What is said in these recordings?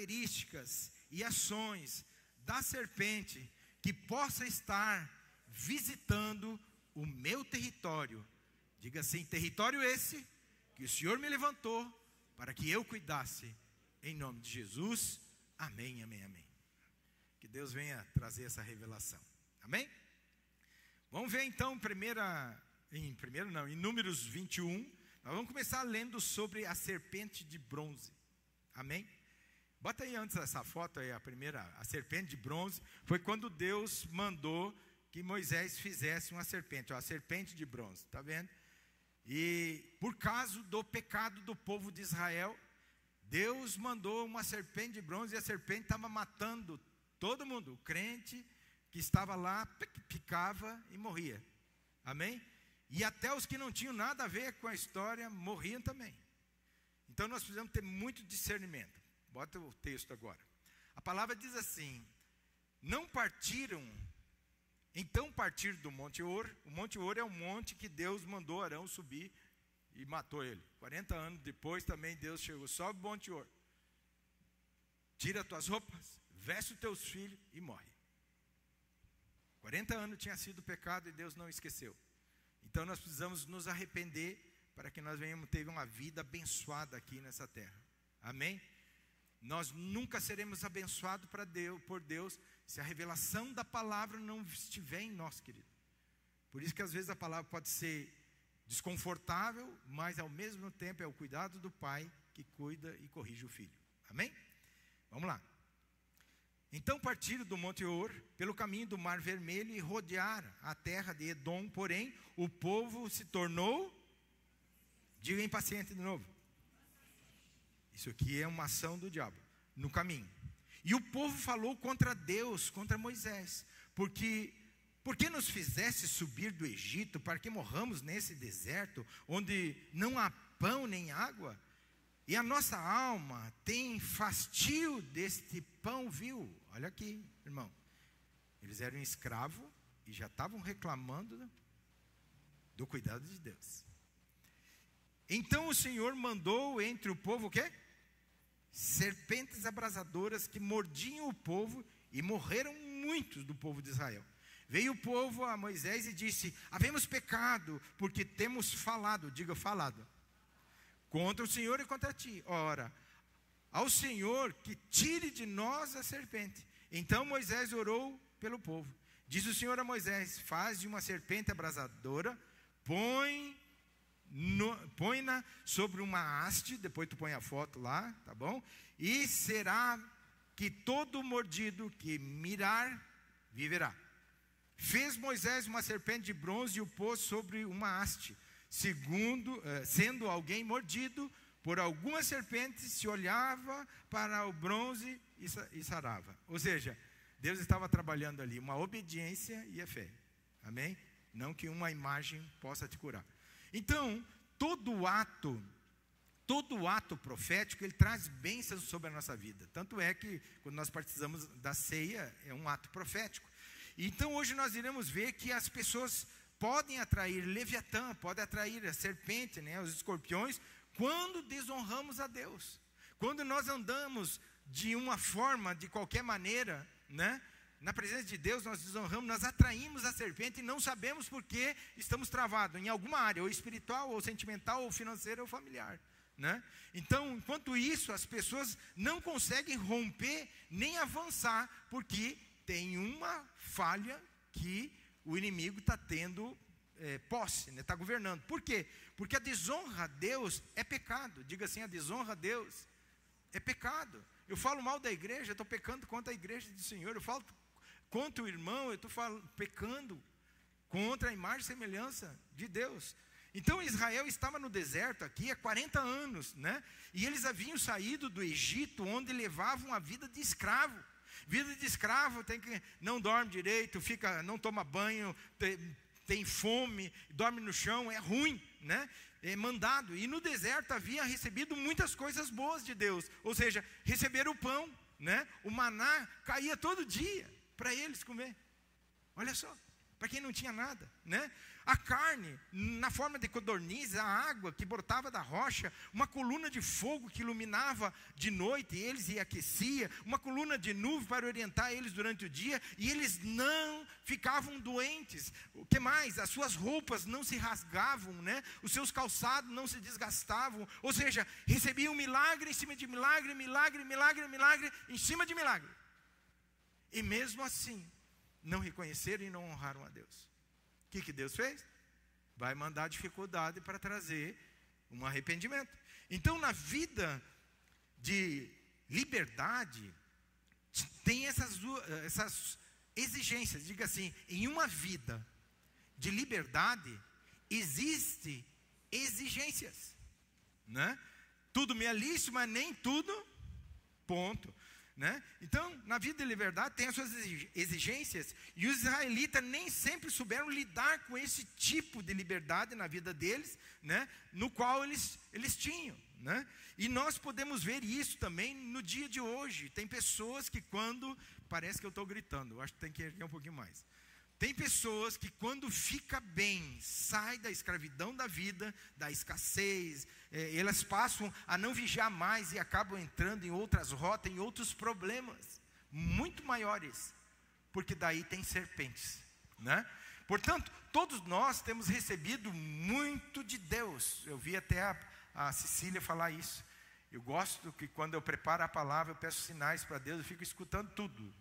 características e ações da serpente que possa estar visitando o meu território. Diga assim: território esse que o Senhor me levantou para que eu cuidasse, em nome de Jesus. Amém, amém, amém. Que Deus venha trazer essa revelação. Amém? Vamos ver então em Números 21. Nós vamos começar lendo sobre a serpente de bronze. Amém? Bota aí antes essa foto aí, a serpente de bronze. Foi quando Deus mandou que Moisés fizesse uma serpente, a serpente de bronze, está vendo? E por causa do pecado do povo de Israel, Deus mandou uma serpente de bronze e a serpente estava matando todo mundo. O crente que estava lá picava e morria. Amém? E até os que não tinham nada a ver com a história morriam também. Então nós precisamos ter muito discernimento. Bota o texto agora. A palavra diz assim: então partiram do Monte Or. O Monte Or é o monte que Deus mandou Arão subir e matou ele. 40 anos depois também Deus chegou: sobe o Monte Or, tira as tuas roupas, veste os teus filhos e morre. 40 anos tinha sido pecado e Deus não esqueceu. Então nós precisamos nos arrepender para que nós venhamos ter uma vida abençoada aqui nessa terra. Amém? Nós nunca seremos abençoados por Deus se a revelação da palavra não estiver em nós, querido. Por isso que às vezes a palavra pode ser desconfortável, mas ao mesmo tempo é o cuidado do pai que cuida e corrige o filho. Amém? Vamos lá. Então partiram do Monte Or pelo caminho do Mar Vermelho e rodearam a terra de Edom. Porém, o povo se tornou, diga impaciente de novo. Isso aqui é uma ação do diabo no caminho. E o povo falou contra Deus, contra Moisés: por que nos fizeste subir do Egito para que morramos nesse deserto, onde não há pão nem água? E a nossa alma tem fastio deste pão vil. Olha aqui, irmão. Eles eram escravos e já estavam reclamando do cuidado de Deus. Então o Senhor mandou entre o povo o quê? Serpentes abrasadoras que mordiam o povo, e morreram muitos do povo de Israel. Veio o povo a Moisés e disse: havemos pecado, porque temos falado, diga falado, contra o Senhor e contra ti. Ora, ao Senhor que tire de nós a serpente. Então Moisés orou pelo povo. Disse o Senhor a Moisés: faz de uma serpente abrasadora, põe-na sobre uma haste, depois tu põe a foto lá, tá bom? E será que todo mordido que mirar, viverá. Fez Moisés uma serpente de bronze e o pôs sobre uma haste. Sendo alguém mordido por alguma serpente, se olhava para o bronze e sarava. Ou seja, Deus estava trabalhando ali uma obediência e a fé. Amém? Não que uma imagem possa te curar. Então, todo ato profético, ele traz bênçãos sobre a nossa vida. Tanto é que, quando nós participamos da ceia, é um ato profético. Então, hoje nós iremos ver que as pessoas podem atrair Leviatã, podem atrair a serpente, né, os escorpiões, quando desonramos a Deus. Quando nós andamos de uma forma, de qualquer maneira, né, na presença de Deus, nós desonramos, nós atraímos a serpente e não sabemos por que estamos travados em alguma área, ou espiritual, ou sentimental, ou financeira, ou familiar, né? Então, enquanto isso, as pessoas não conseguem romper nem avançar, porque tem uma falha que o inimigo está tendo posse, né? Está governando. Por quê? Porque a desonra a Deus é pecado. Diga assim: a desonra a Deus é pecado. Eu falo mal da igreja, eu estou pecando contra a igreja do Senhor. Eu falo contra o irmão, eu estou pecando contra a imagem e semelhança de Deus. Então Israel estava no deserto aqui há 40 anos, né? E eles haviam saído do Egito, onde levavam a vida de escravo. Vida de escravo não dorme direito, não toma banho, tem fome, dorme no chão, é ruim, né? É mandado. E no deserto havia recebido muitas coisas boas de Deus, ou seja, receberam o pão, né? O maná caía todo dia para eles comer. Olha só, para quem não tinha nada, né? A carne, na forma de codorniz, a água que brotava da rocha, uma coluna de fogo que iluminava de noite eles e aquecia, uma coluna de nuvem para orientar eles durante o dia, e eles não ficavam doentes. O que mais? As suas roupas não se rasgavam, né? Os seus calçados não se desgastavam, ou seja, recebiam milagre em cima de milagre, milagre, milagre, milagre, em cima de milagre. E mesmo assim, não reconheceram e não honraram a Deus. O que Deus fez? Vai mandar dificuldade para trazer um arrependimento. Então, na vida de liberdade, tem essas exigências. Diga assim, em uma vida de liberdade, existe exigências, né? Tudo me é lícito, mas nem tudo, ponto. Né? Então, na vida de liberdade tem as suas exigências, e os israelitas nem sempre souberam lidar com esse tipo de liberdade na vida deles, né? No qual eles tinham, né? E nós podemos ver isso também no dia de hoje. Tem pessoas que quando, parece que eu estou gritando, eu acho que tem que erguer um pouquinho mais. Tem pessoas que quando fica bem, sai da escravidão da vida, da escassez, elas passam a não vigiar mais e acabam entrando em outras rotas, em outros problemas muito maiores, porque daí tem serpentes, né? Portanto, todos nós temos recebido muito de Deus. Eu vi até a Cecília falar isso. Eu gosto que quando eu preparo a palavra, eu peço sinais para Deus, eu fico escutando tudo.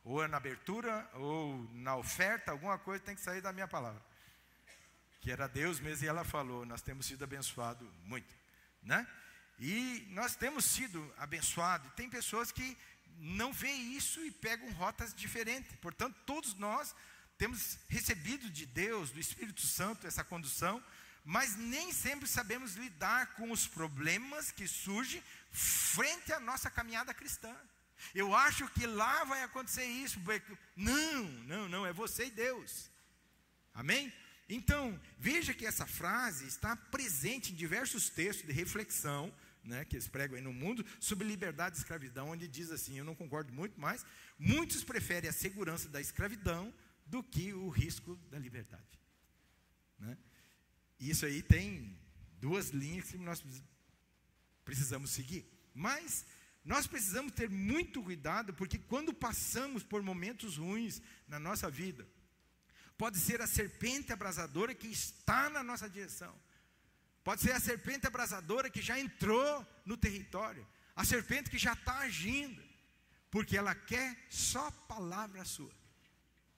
Ou é na abertura, ou na oferta, alguma coisa tem que sair da minha palavra. Que era Deus mesmo, e ela falou, nós temos sido abençoados muito, né? E nós temos sido abençoados. Tem pessoas que não veem isso e pegam rotas diferentes. Portanto, todos nós temos recebido de Deus, do Espírito Santo, essa condução, mas nem sempre sabemos lidar com os problemas que surgem frente à nossa caminhada cristã. Eu acho que lá vai acontecer isso. Não, é você e Deus. Amém? Então, veja que essa frase está presente em diversos textos de reflexão, né, que eles pregam aí no mundo, sobre liberdade e escravidão, onde diz assim, eu não concordo muito, mas muitos preferem a segurança da escravidão do que o risco da liberdade, né? Isso aí tem duas linhas que nós precisamos seguir, mas nós precisamos ter muito cuidado, porque quando passamos por momentos ruins na nossa vida, pode ser a serpente abrasadora que está na nossa direção, pode ser a serpente abrasadora que já entrou no território, a serpente que já está agindo, porque ela quer só palavra sua,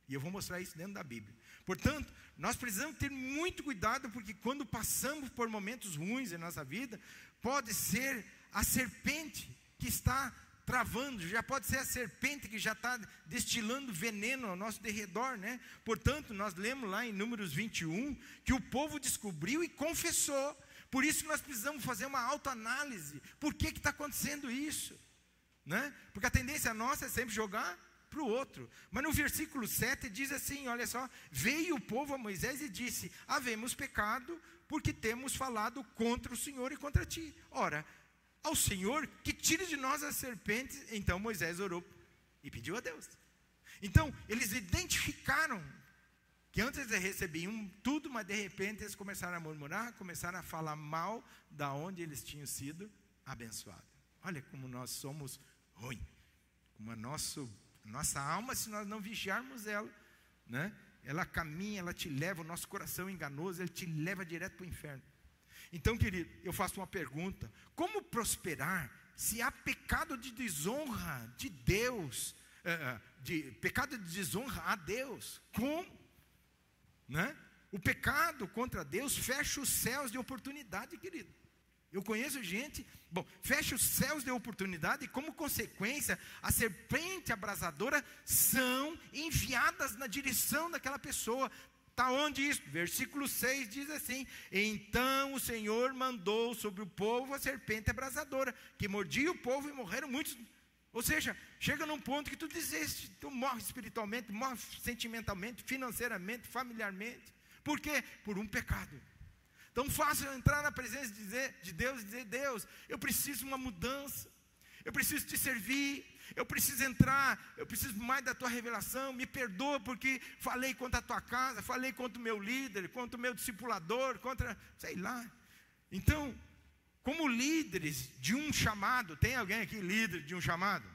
e eu vou mostrar isso dentro da Bíblia. Portanto, nós precisamos ter muito cuidado, porque quando passamos por momentos ruins em nossa vida, pode ser a serpente que está travando, já pode ser a serpente que já está destilando veneno ao nosso derredor, né? Portanto, nós lemos lá em Números 21, que o povo descobriu e confessou. Por isso nós precisamos fazer uma autoanálise. Por que está acontecendo isso? Né? Porque a tendência nossa é sempre jogar para o outro. Mas no versículo 7 diz assim, olha só, veio o povo a Moisés e disse, havemos pecado, porque temos falado contra o Senhor e contra ti. Ora, ao Senhor que tire de nós as serpentes. Então Moisés orou e pediu a Deus. Então eles identificaram que antes eles recebiam tudo, mas de repente eles começaram a murmurar, começaram a falar mal da onde eles tinham sido abençoados. Olha como nós somos ruins, como a nossa alma, se nós não vigiarmos ela, né? Ela caminha, ela te leva, o nosso coração enganoso, ele te leva direto para o inferno. Então, querido, eu faço uma pergunta: como prosperar se há pecado de desonra de Deus, pecado de desonra a Deus? Como? Né? O pecado contra Deus fecha os céus de oportunidade, querido. Eu conheço gente, fecha os céus de oportunidade e, como consequência, a serpente abrasadora são enviadas na direção daquela pessoa. Está onde isso? Versículo 6 diz assim: então o Senhor mandou sobre o povo a serpente abrasadora, que mordia o povo e morreram muitos. Ou seja, chega num ponto que tu desiste, tu morre espiritualmente, morre sentimentalmente, financeiramente, familiarmente. Por quê? Por um pecado. Tão fácil entrar na presença de Deus e dizer: Deus, eu preciso de uma mudança, eu preciso te servir, eu preciso entrar, eu preciso mais da tua revelação, me perdoa porque falei contra a tua casa, falei contra o meu líder, contra o meu discipulador, contra, sei lá. Então, como líderes de um chamado, tem alguém aqui líder de um chamado?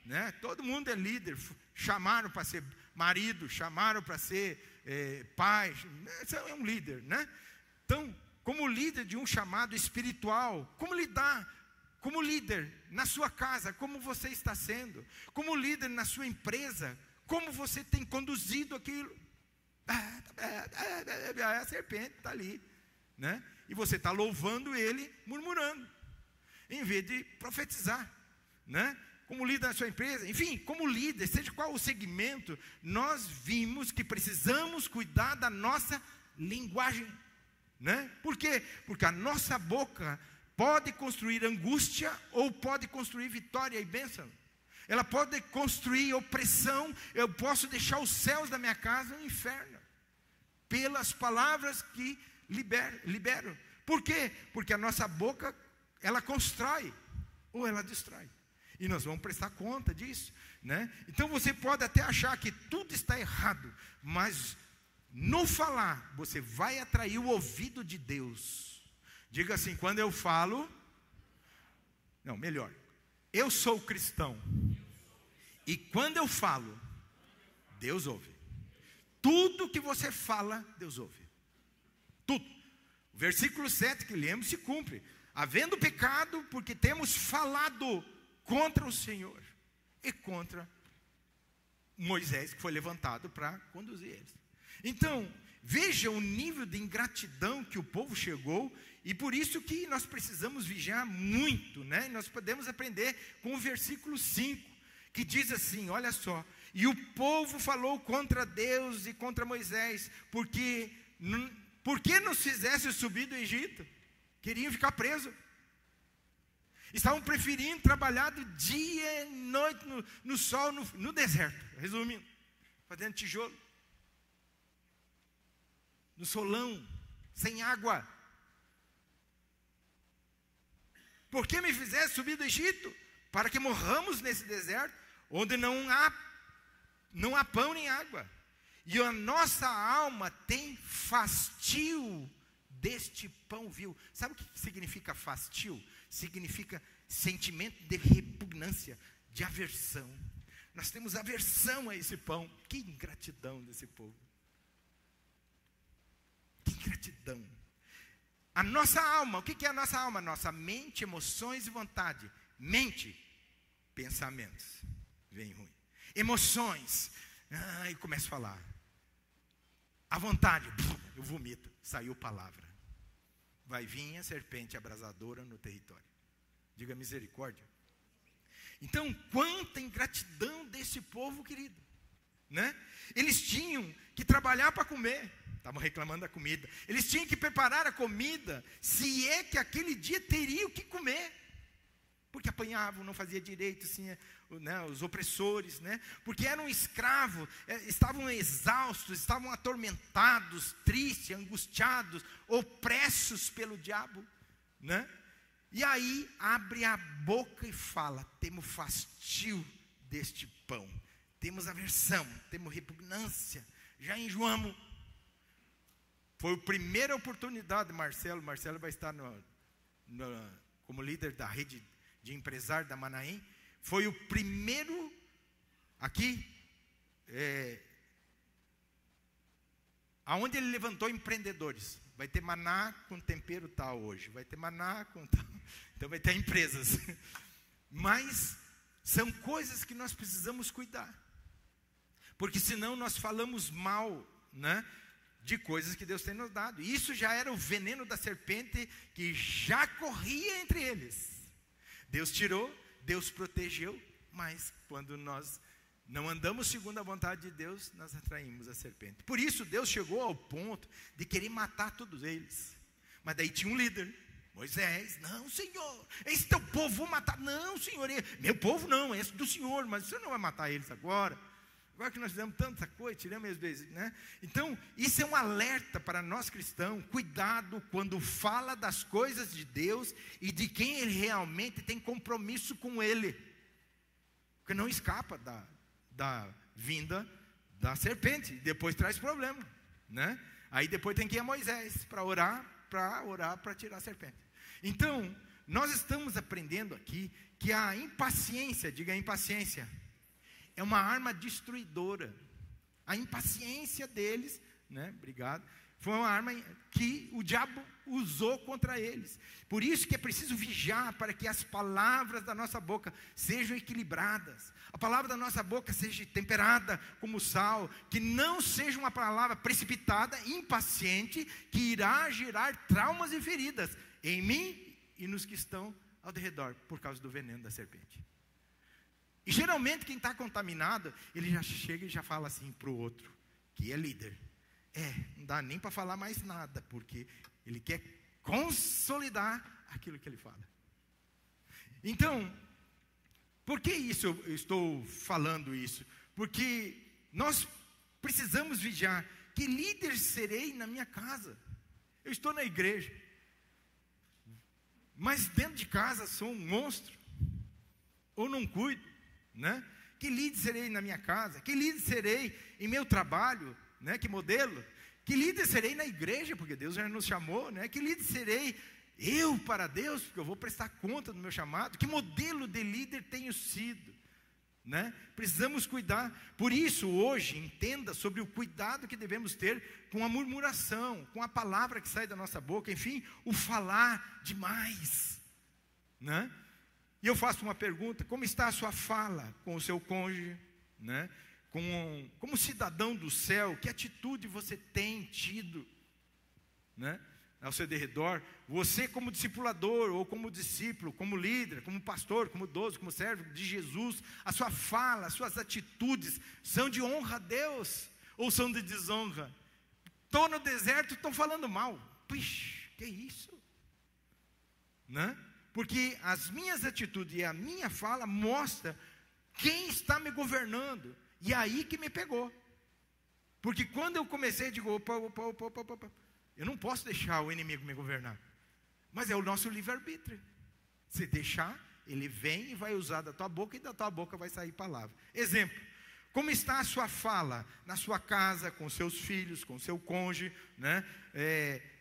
Né? Todo mundo é líder, chamaram para ser marido, chamaram para ser pai, é um líder, né? Então, como líder de um chamado espiritual, como lidar? Como líder na sua casa, como você está sendo? Como líder na sua empresa, como você tem conduzido aquilo? A serpente está ali, né? E você está louvando ele, murmurando, em vez de profetizar, né? Como líder na sua empresa, enfim, como líder, seja qual o segmento, nós vimos que precisamos cuidar da nossa linguagem, né? Por quê? Porque a nossa boca pode construir angústia ou pode construir vitória e bênção. Ela pode construir opressão. Eu posso deixar os céus da minha casa um inferno, pelas palavras que libero. Por quê? Porque a nossa boca, ela constrói ou ela destrói. E nós vamos prestar conta disso, né? Então você pode até achar que tudo está errado, mas no falar, você vai atrair o ouvido de Deus. Diga assim, quando eu falo, não, melhor, eu sou cristão, e quando eu falo, Deus ouve. Tudo que você fala, Deus ouve. Tudo. O versículo 7 que lemos se cumpre. Havendo pecado, porque temos falado contra o Senhor e contra Moisés, que foi levantado para conduzir eles. Então, veja o nível de ingratidão que o povo chegou, e por isso que nós precisamos vigiar muito, né? Nós podemos aprender com o versículo 5, que diz assim, olha só, e o povo falou contra Deus e contra Moisés, porque nos fizesse subir do Egito? Queriam ficar presos. Estavam preferindo trabalhar do dia e noite no sol, no deserto, resumindo, fazendo tijolo, no solão, sem água. Por que me fizesse subir do Egito? Para que morramos nesse deserto, onde não há pão nem água. E a nossa alma tem fastio deste pão vil. Sabe o que significa fastio? Significa sentimento de repugnância, de aversão. Nós temos aversão a esse pão. Que ingratidão desse povo. Que ingratidão. A nossa alma, o que é a nossa alma? Nossa mente, emoções e vontade. Mente, pensamentos. Vem ruim. Emoções. E começo a falar. A vontade, eu vomito. Saiu palavra. Vai vir a serpente abrasadora no território. Diga misericórdia. Então, quanta ingratidão desse povo, querido, né? Eles tinham que trabalhar para comer. Estavam reclamando da comida. Eles tinham que preparar a comida, se é que aquele dia teriam que comer. Porque apanhavam, não fazia direito, assim, né, os opressores, né? Porque eram escravos, estavam exaustos, estavam atormentados, tristes, angustiados, opressos pelo diabo, né? E aí abre a boca e fala: temos fastio deste pão, temos aversão, temos repugnância, já enjoamos. Foi a primeira oportunidade, Marcelo vai estar como líder da rede de empresários da Manaim. Foi o primeiro aqui, aonde ele levantou empreendedores. Vai ter maná com tempero tal hoje, vai ter maná com tal, então vai ter empresas. Mas são coisas que nós precisamos cuidar, porque senão nós falamos mal, né, de coisas que Deus tem nos dado. E isso já era o veneno da serpente que já corria entre eles. Deus tirou, Deus protegeu, mas quando nós não andamos segundo a vontade de Deus, nós atraímos a serpente. Por isso Deus chegou ao ponto de querer matar todos eles. Mas daí tinha um líder, Moisés: não, Senhor, esse teu povo vou matar. Não, Senhor, meu povo não, esse do Senhor, mas o Senhor não vai matar eles agora. Agora que nós fizemos tanta coisa, tiramos às vezes, né? Então, isso é um alerta para nós cristãos. Cuidado quando fala das coisas de Deus e de quem Ele realmente tem compromisso com Ele. Porque não escapa da vinda da serpente. Depois traz problema, né? Aí depois tem que ir a Moisés para orar para tirar a serpente. Então, nós estamos aprendendo aqui que a impaciência, diga impaciência, é uma arma destruidora. A impaciência deles, né? Obrigado. Foi uma arma que o diabo usou contra eles. Por isso que é preciso vigiar para que as palavras da nossa boca sejam equilibradas. A palavra da nossa boca seja temperada como sal, que não seja uma palavra precipitada, impaciente, que irá gerar traumas e feridas em mim e nos que estão ao redor, por causa do veneno da serpente. E geralmente quem está contaminado, ele já chega e já fala assim para o outro, que é líder. Não dá nem para falar mais nada, porque ele quer consolidar aquilo que ele fala. Então, por que isso eu estou falando isso? Porque nós precisamos vigiar. Que líder serei na minha casa? Eu estou na igreja, mas dentro de casa sou um monstro, ou não cuido, né? Que líder serei na minha casa? Que líder serei em meu trabalho? Né? Que modelo? Que líder serei na igreja, porque Deus já nos chamou, né? Que líder serei eu para Deus, porque eu vou prestar conta do meu chamado? Que modelo de líder tenho sido, né? Precisamos cuidar. Por isso hoje entenda sobre o cuidado que devemos ter com a murmuração, com a palavra que sai da nossa boca, enfim, o falar demais, né? E eu faço uma pergunta: como está a sua fala com o seu cônjuge, né? Como cidadão do céu, que atitude você tem tido, né, ao seu derredor? Você como discipulador, ou como discípulo, como líder, como pastor, como idoso, como servo de Jesus, a sua fala, as suas atitudes são de honra a Deus, ou são de desonra? Estou no deserto, estão falando mal. Puxa, que isso? Né? Porque as minhas atitudes e a minha fala mostram quem está me governando. E aí que me pegou. Porque quando eu comecei, eu digo, opa, eu não posso deixar o inimigo me governar. Mas é o nosso livre-arbítrio. Se deixar, ele vem e vai usar da tua boca, e da tua boca vai sair palavra. Exemplo: como está a sua fala na sua casa, com seus filhos, com seu cônjuge, né?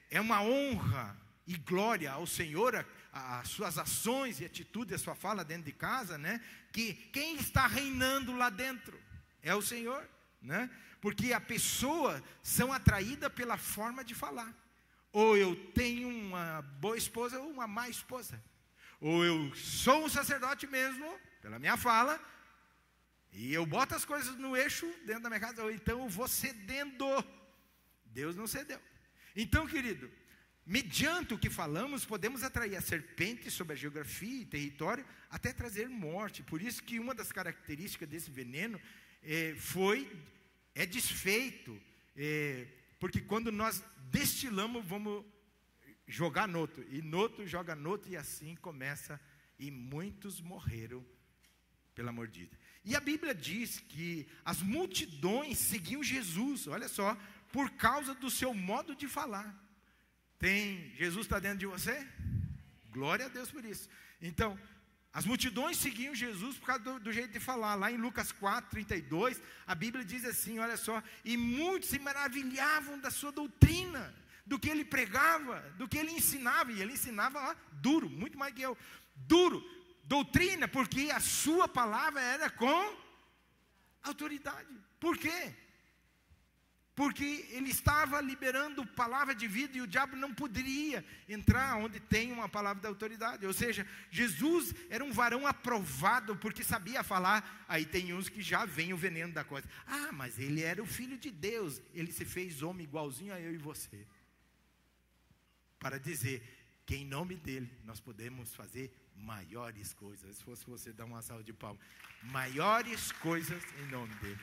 É uma honra e glória ao Senhor as suas ações e atitudes, a sua fala dentro de casa, né? Que quem está reinando lá dentro é o Senhor, né? Porque a pessoa são atraídas pela forma de falar. Ou eu tenho uma boa esposa ou uma má esposa. Ou eu sou um sacerdote mesmo, pela minha fala, e eu boto as coisas no eixo dentro da minha casa, ou então eu vou cedendo. Deus não cedeu. Então, querido, mediante o que falamos, podemos atrair a serpente sobre a geografia e território, até trazer morte. Por isso que uma das características desse veneno é desfeito, porque quando nós destilamos, vamos jogar no outro, e no outro joga no outro, e assim começa, e muitos morreram pela mordida. E a Bíblia diz que as multidões seguiam Jesus, olha só, por causa do seu modo de falar. Jesus está dentro de você? Glória a Deus por isso. Então, as multidões seguiam Jesus por causa do jeito de falar. Lá em Lucas 4:32, a Bíblia diz assim, olha só: e muitos se maravilhavam da sua doutrina, do que ele pregava, do que ele ensinava. E ele ensinava duro, muito mais que eu. Duro, doutrina, porque a sua palavra era com autoridade. Por quê? Porque ele estava liberando palavra de vida, e o diabo não poderia entrar onde tem uma palavra da autoridade. Ou seja, Jesus era um varão aprovado, porque sabia falar. Aí tem uns que já vem o veneno da coisa. Mas ele era o Filho de Deus, ele se fez homem igualzinho a eu e você, para dizer que em nome dele nós podemos fazer maiores coisas. Se fosse você, dar uma salva de palmas. Maiores coisas em nome dele.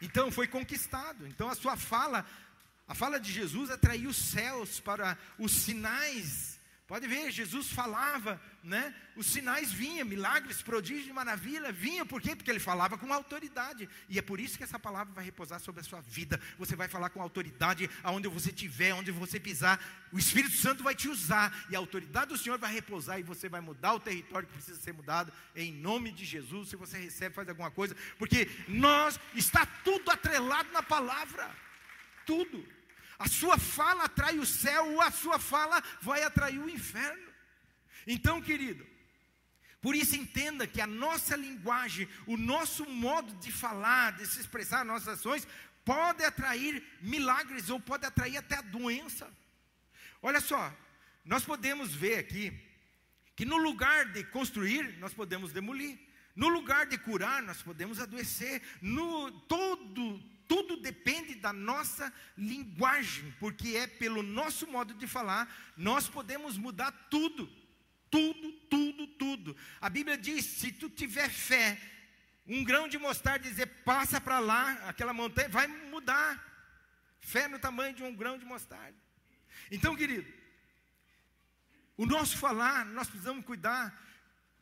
Então foi conquistado. Então a fala de Jesus atraiu os céus para os sinais, Pode ver, Jesus falava, né? Os sinais vinham, milagres, prodígios, maravilha, vinham. Por quê? Porque ele falava com autoridade. E é por isso que essa palavra vai repousar sobre a sua vida. Você vai falar com autoridade, aonde você estiver, onde você pisar. O Espírito Santo vai te usar. E a autoridade do Senhor vai repousar. E você vai mudar o território que precisa ser mudado. Em nome de Jesus. Se você recebe, faz alguma coisa. Porque está tudo atrelado na palavra. Tudo. A sua fala atrai o céu, ou a sua fala vai atrair o inferno. Então, querido, por isso entenda que a nossa linguagem, o nosso modo de falar, de se expressar, nossas ações, pode atrair milagres, ou pode atrair até a doença. Olha só, nós podemos ver aqui, que no lugar de construir, nós podemos demolir. No lugar de curar, nós podemos adoecer. Tudo depende da nossa linguagem, porque é pelo nosso modo de falar, nós podemos mudar tudo. Tudo. A Bíblia diz, se tu tiver fé, um grão de mostarda, dizer, passa para lá, aquela montanha, vai mudar. Fé no tamanho de um grão de mostarda. Então, querido, o nosso falar, nós precisamos cuidar.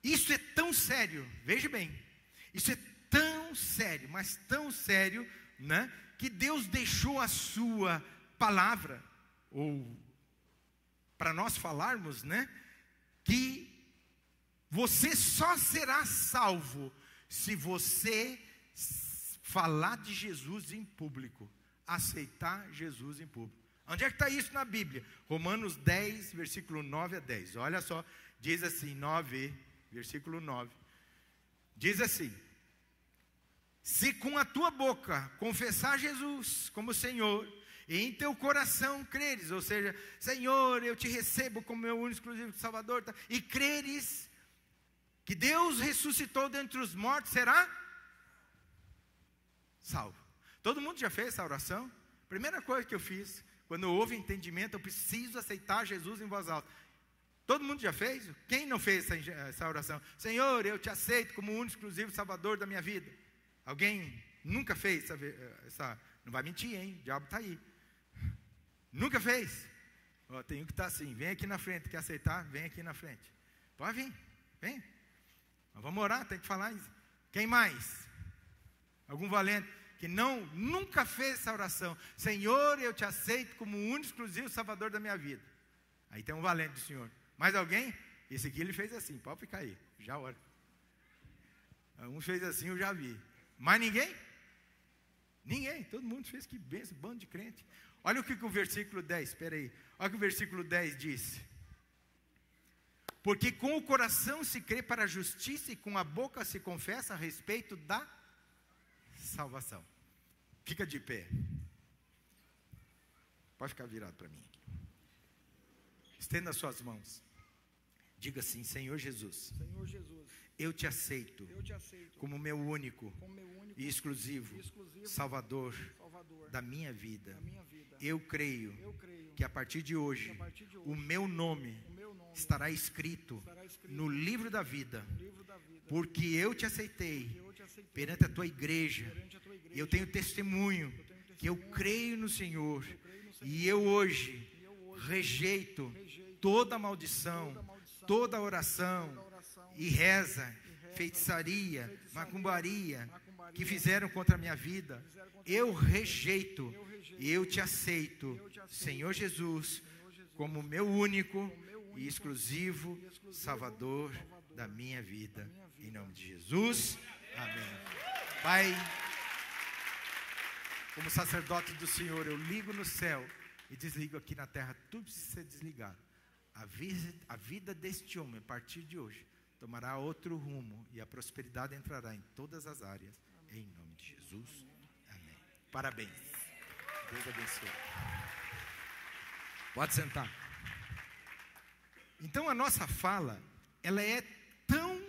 Isso é tão sério, veja bem, isso é tão sério, mas tão sério, né, que Deus deixou a sua palavra, ou para nós falarmos, né, que você só será salvo se você falar de Jesus em público, aceitar Jesus em público. Onde é que está isso na Bíblia? Romanos 10, versículo 9 a 10, olha só, diz assim, versículo 9, diz assim: se com a tua boca confessar Jesus como Senhor, e em teu coração creres, ou seja, Senhor, eu te recebo como meu único exclusivo Salvador, e creres que Deus ressuscitou dentre os mortos, será salvo. Todo mundo já fez essa oração? Primeira coisa que eu fiz, quando houve entendimento, eu preciso aceitar Jesus em voz alta. Todo mundo já fez? Quem não fez essa oração? Senhor, eu te aceito como o único exclusivo Salvador da minha vida. Alguém nunca fez essa? Não vai mentir, hein? O diabo está aí. Nunca fez? Tenho que estar assim. Vem aqui na frente. Quer aceitar? Vem aqui na frente. Pode vir. Vem. Nós vamos orar. Tem que falar isso. Quem mais? Algum valente que nunca fez essa oração? Senhor, eu te aceito como o único exclusivo Salvador da minha vida. Aí tem um valente do Senhor. Mais alguém? Esse aqui ele fez assim. Pode ficar aí. Já ora. Um fez assim, eu já vi. Mais ninguém? Ninguém, todo mundo fez. Que benção, bando de crente. Olha o que o versículo 10, espera aí. Olha o que o versículo 10 diz: porque com o coração se crê para a justiça, e com a boca se confessa a respeito da salvação. Fica de pé. Pode ficar virado para mim aqui. Estenda as suas mãos. Diga assim: Senhor Jesus, eu te aceito como meu único e exclusivo Salvador da minha vida. Eu creio que a partir de hoje o meu nome estará escrito no livro da vida, porque eu te aceitei perante a tua igreja. Eu tenho testemunho que eu creio no Senhor, e eu hoje rejeito toda maldição, toda oração e reza, feitiçaria, macumbaria que fizeram contra a minha vida. Eu rejeito e eu te aceito, Senhor Jesus, como meu único e exclusivo Salvador da minha vida. Em nome de Jesus, amém. Pai, como sacerdote do Senhor, eu ligo no céu e desligo aqui na terra. Tudo precisa ser desligado. A vida deste homem, a partir de hoje, tomará outro rumo, e a prosperidade entrará em todas as áreas, em nome de Jesus, amém. Parabéns, Deus abençoe. Pode sentar. Então a nossa fala, ela é tão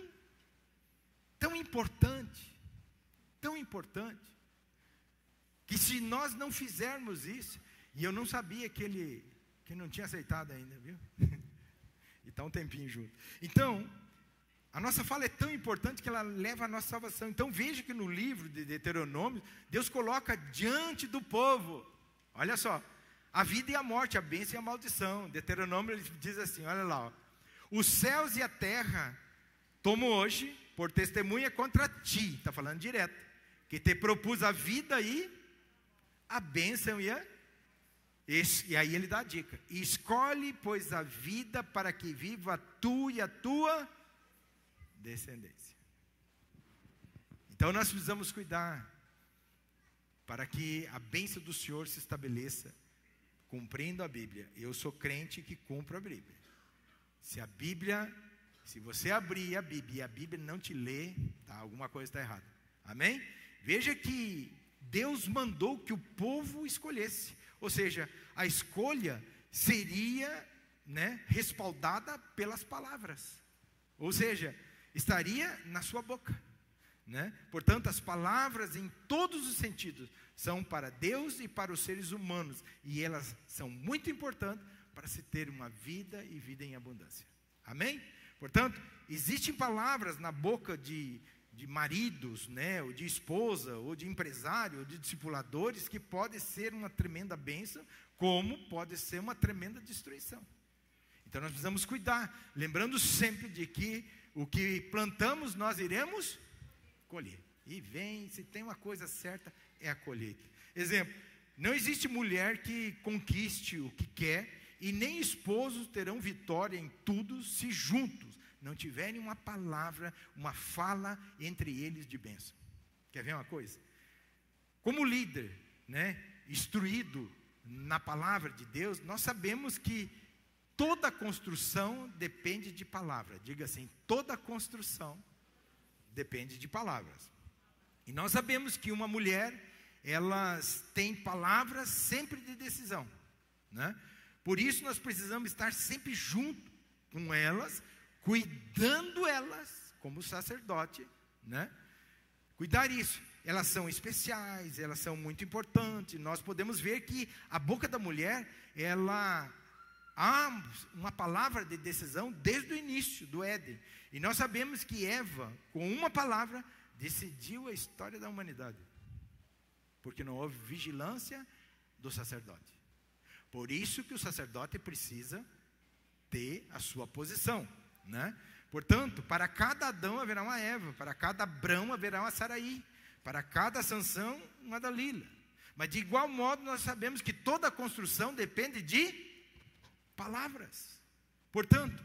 importante, que se nós não fizermos isso, e eu não sabia que ele não tinha aceitado ainda, viu? E está um tempinho junto. Então, a nossa fala é tão importante que ela leva a nossa salvação. Então veja que no livro de Deuteronômio, Deus coloca diante do povo, olha só, a vida e a morte, a bênção e a maldição. Deuteronômio ele diz assim, olha lá, ó, os céus e a terra tomo hoje por testemunha contra ti, está falando direto, que te propus a vida e a bênção e aí ele dá a dica, escolhe pois a vida para que viva tu e a tua descendência. Então nós precisamos cuidar para que a bênção do Senhor se estabeleça cumprindo a Bíblia. Eu sou crente que cumpro a Bíblia. Se você abrir a Bíblia e a Bíblia não te lê, tá, alguma coisa está errada. Amém? Veja que Deus mandou que o povo escolhesse. Ou seja, a escolha seria, né, respaldada pelas palavras. Ou seja, estaria na sua boca. Né? Portanto, as palavras em todos os sentidos são para Deus e para os seres humanos. E elas são muito importantes para se ter uma vida e vida em abundância. Amém? Portanto, existem palavras na boca de maridos, né, ou de esposa, ou de empresário, ou de discipuladores, que pode ser uma tremenda bênção, como pode ser uma tremenda destruição. Então nós precisamos cuidar, lembrando sempre de que o que plantamos nós iremos colher. E se tem uma coisa certa, é a colheita. Exemplo, não existe mulher que conquiste o que quer, e nem esposos terão vitória em tudo se juntos não tiverem uma palavra, uma fala entre eles de bênção. Quer ver uma coisa? Como líder, né, instruído na palavra de Deus, nós sabemos que toda construção depende de palavra. Diga assim, toda construção depende de palavras. E nós sabemos que uma mulher, elas têm palavras sempre de decisão, né? Por isso nós precisamos estar sempre junto com elas, cuidando elas, como sacerdote, né? Cuidar isso. Elas são especiais, elas são muito importantes. Nós podemos ver que a boca da mulher, ela há uma palavra de decisão desde o início do Éden. E nós sabemos que Eva, com uma palavra, decidiu a história da humanidade. Porque não houve vigilância do sacerdote. Por isso que o sacerdote precisa ter a sua posição, né? Portanto, para cada Adão haverá uma Eva, para cada Abrão haverá uma Saraí, para cada Sansão uma Dalila. Mas de igual modo nós sabemos que toda a construção depende de palavras. Portanto,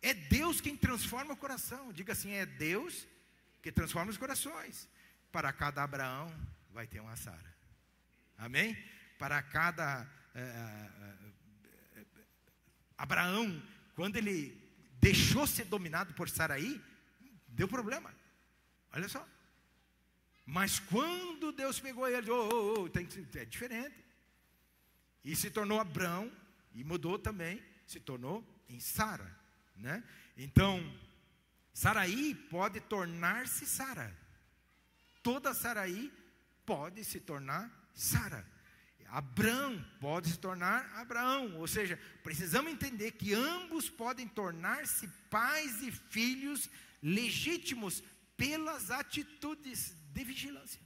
é Deus quem transforma o coração. Diga assim, é Deus que transforma os corações. Para cada Abraão vai ter uma Sara. Amém? Para cada Abraão, quando ele deixou ser dominado por Saraí, deu problema. Olha só. Mas quando Deus pegou ele, é diferente. E se tornou Abrão, e mudou também, se tornou em Sara, né? Então, Saraí pode tornar-se Sara. Toda Saraí pode se tornar Sara. Abrão pode se tornar Abraão. Ou seja, precisamos entender que ambos podem tornar-se pais e filhos legítimos pelas atitudes de vigilância,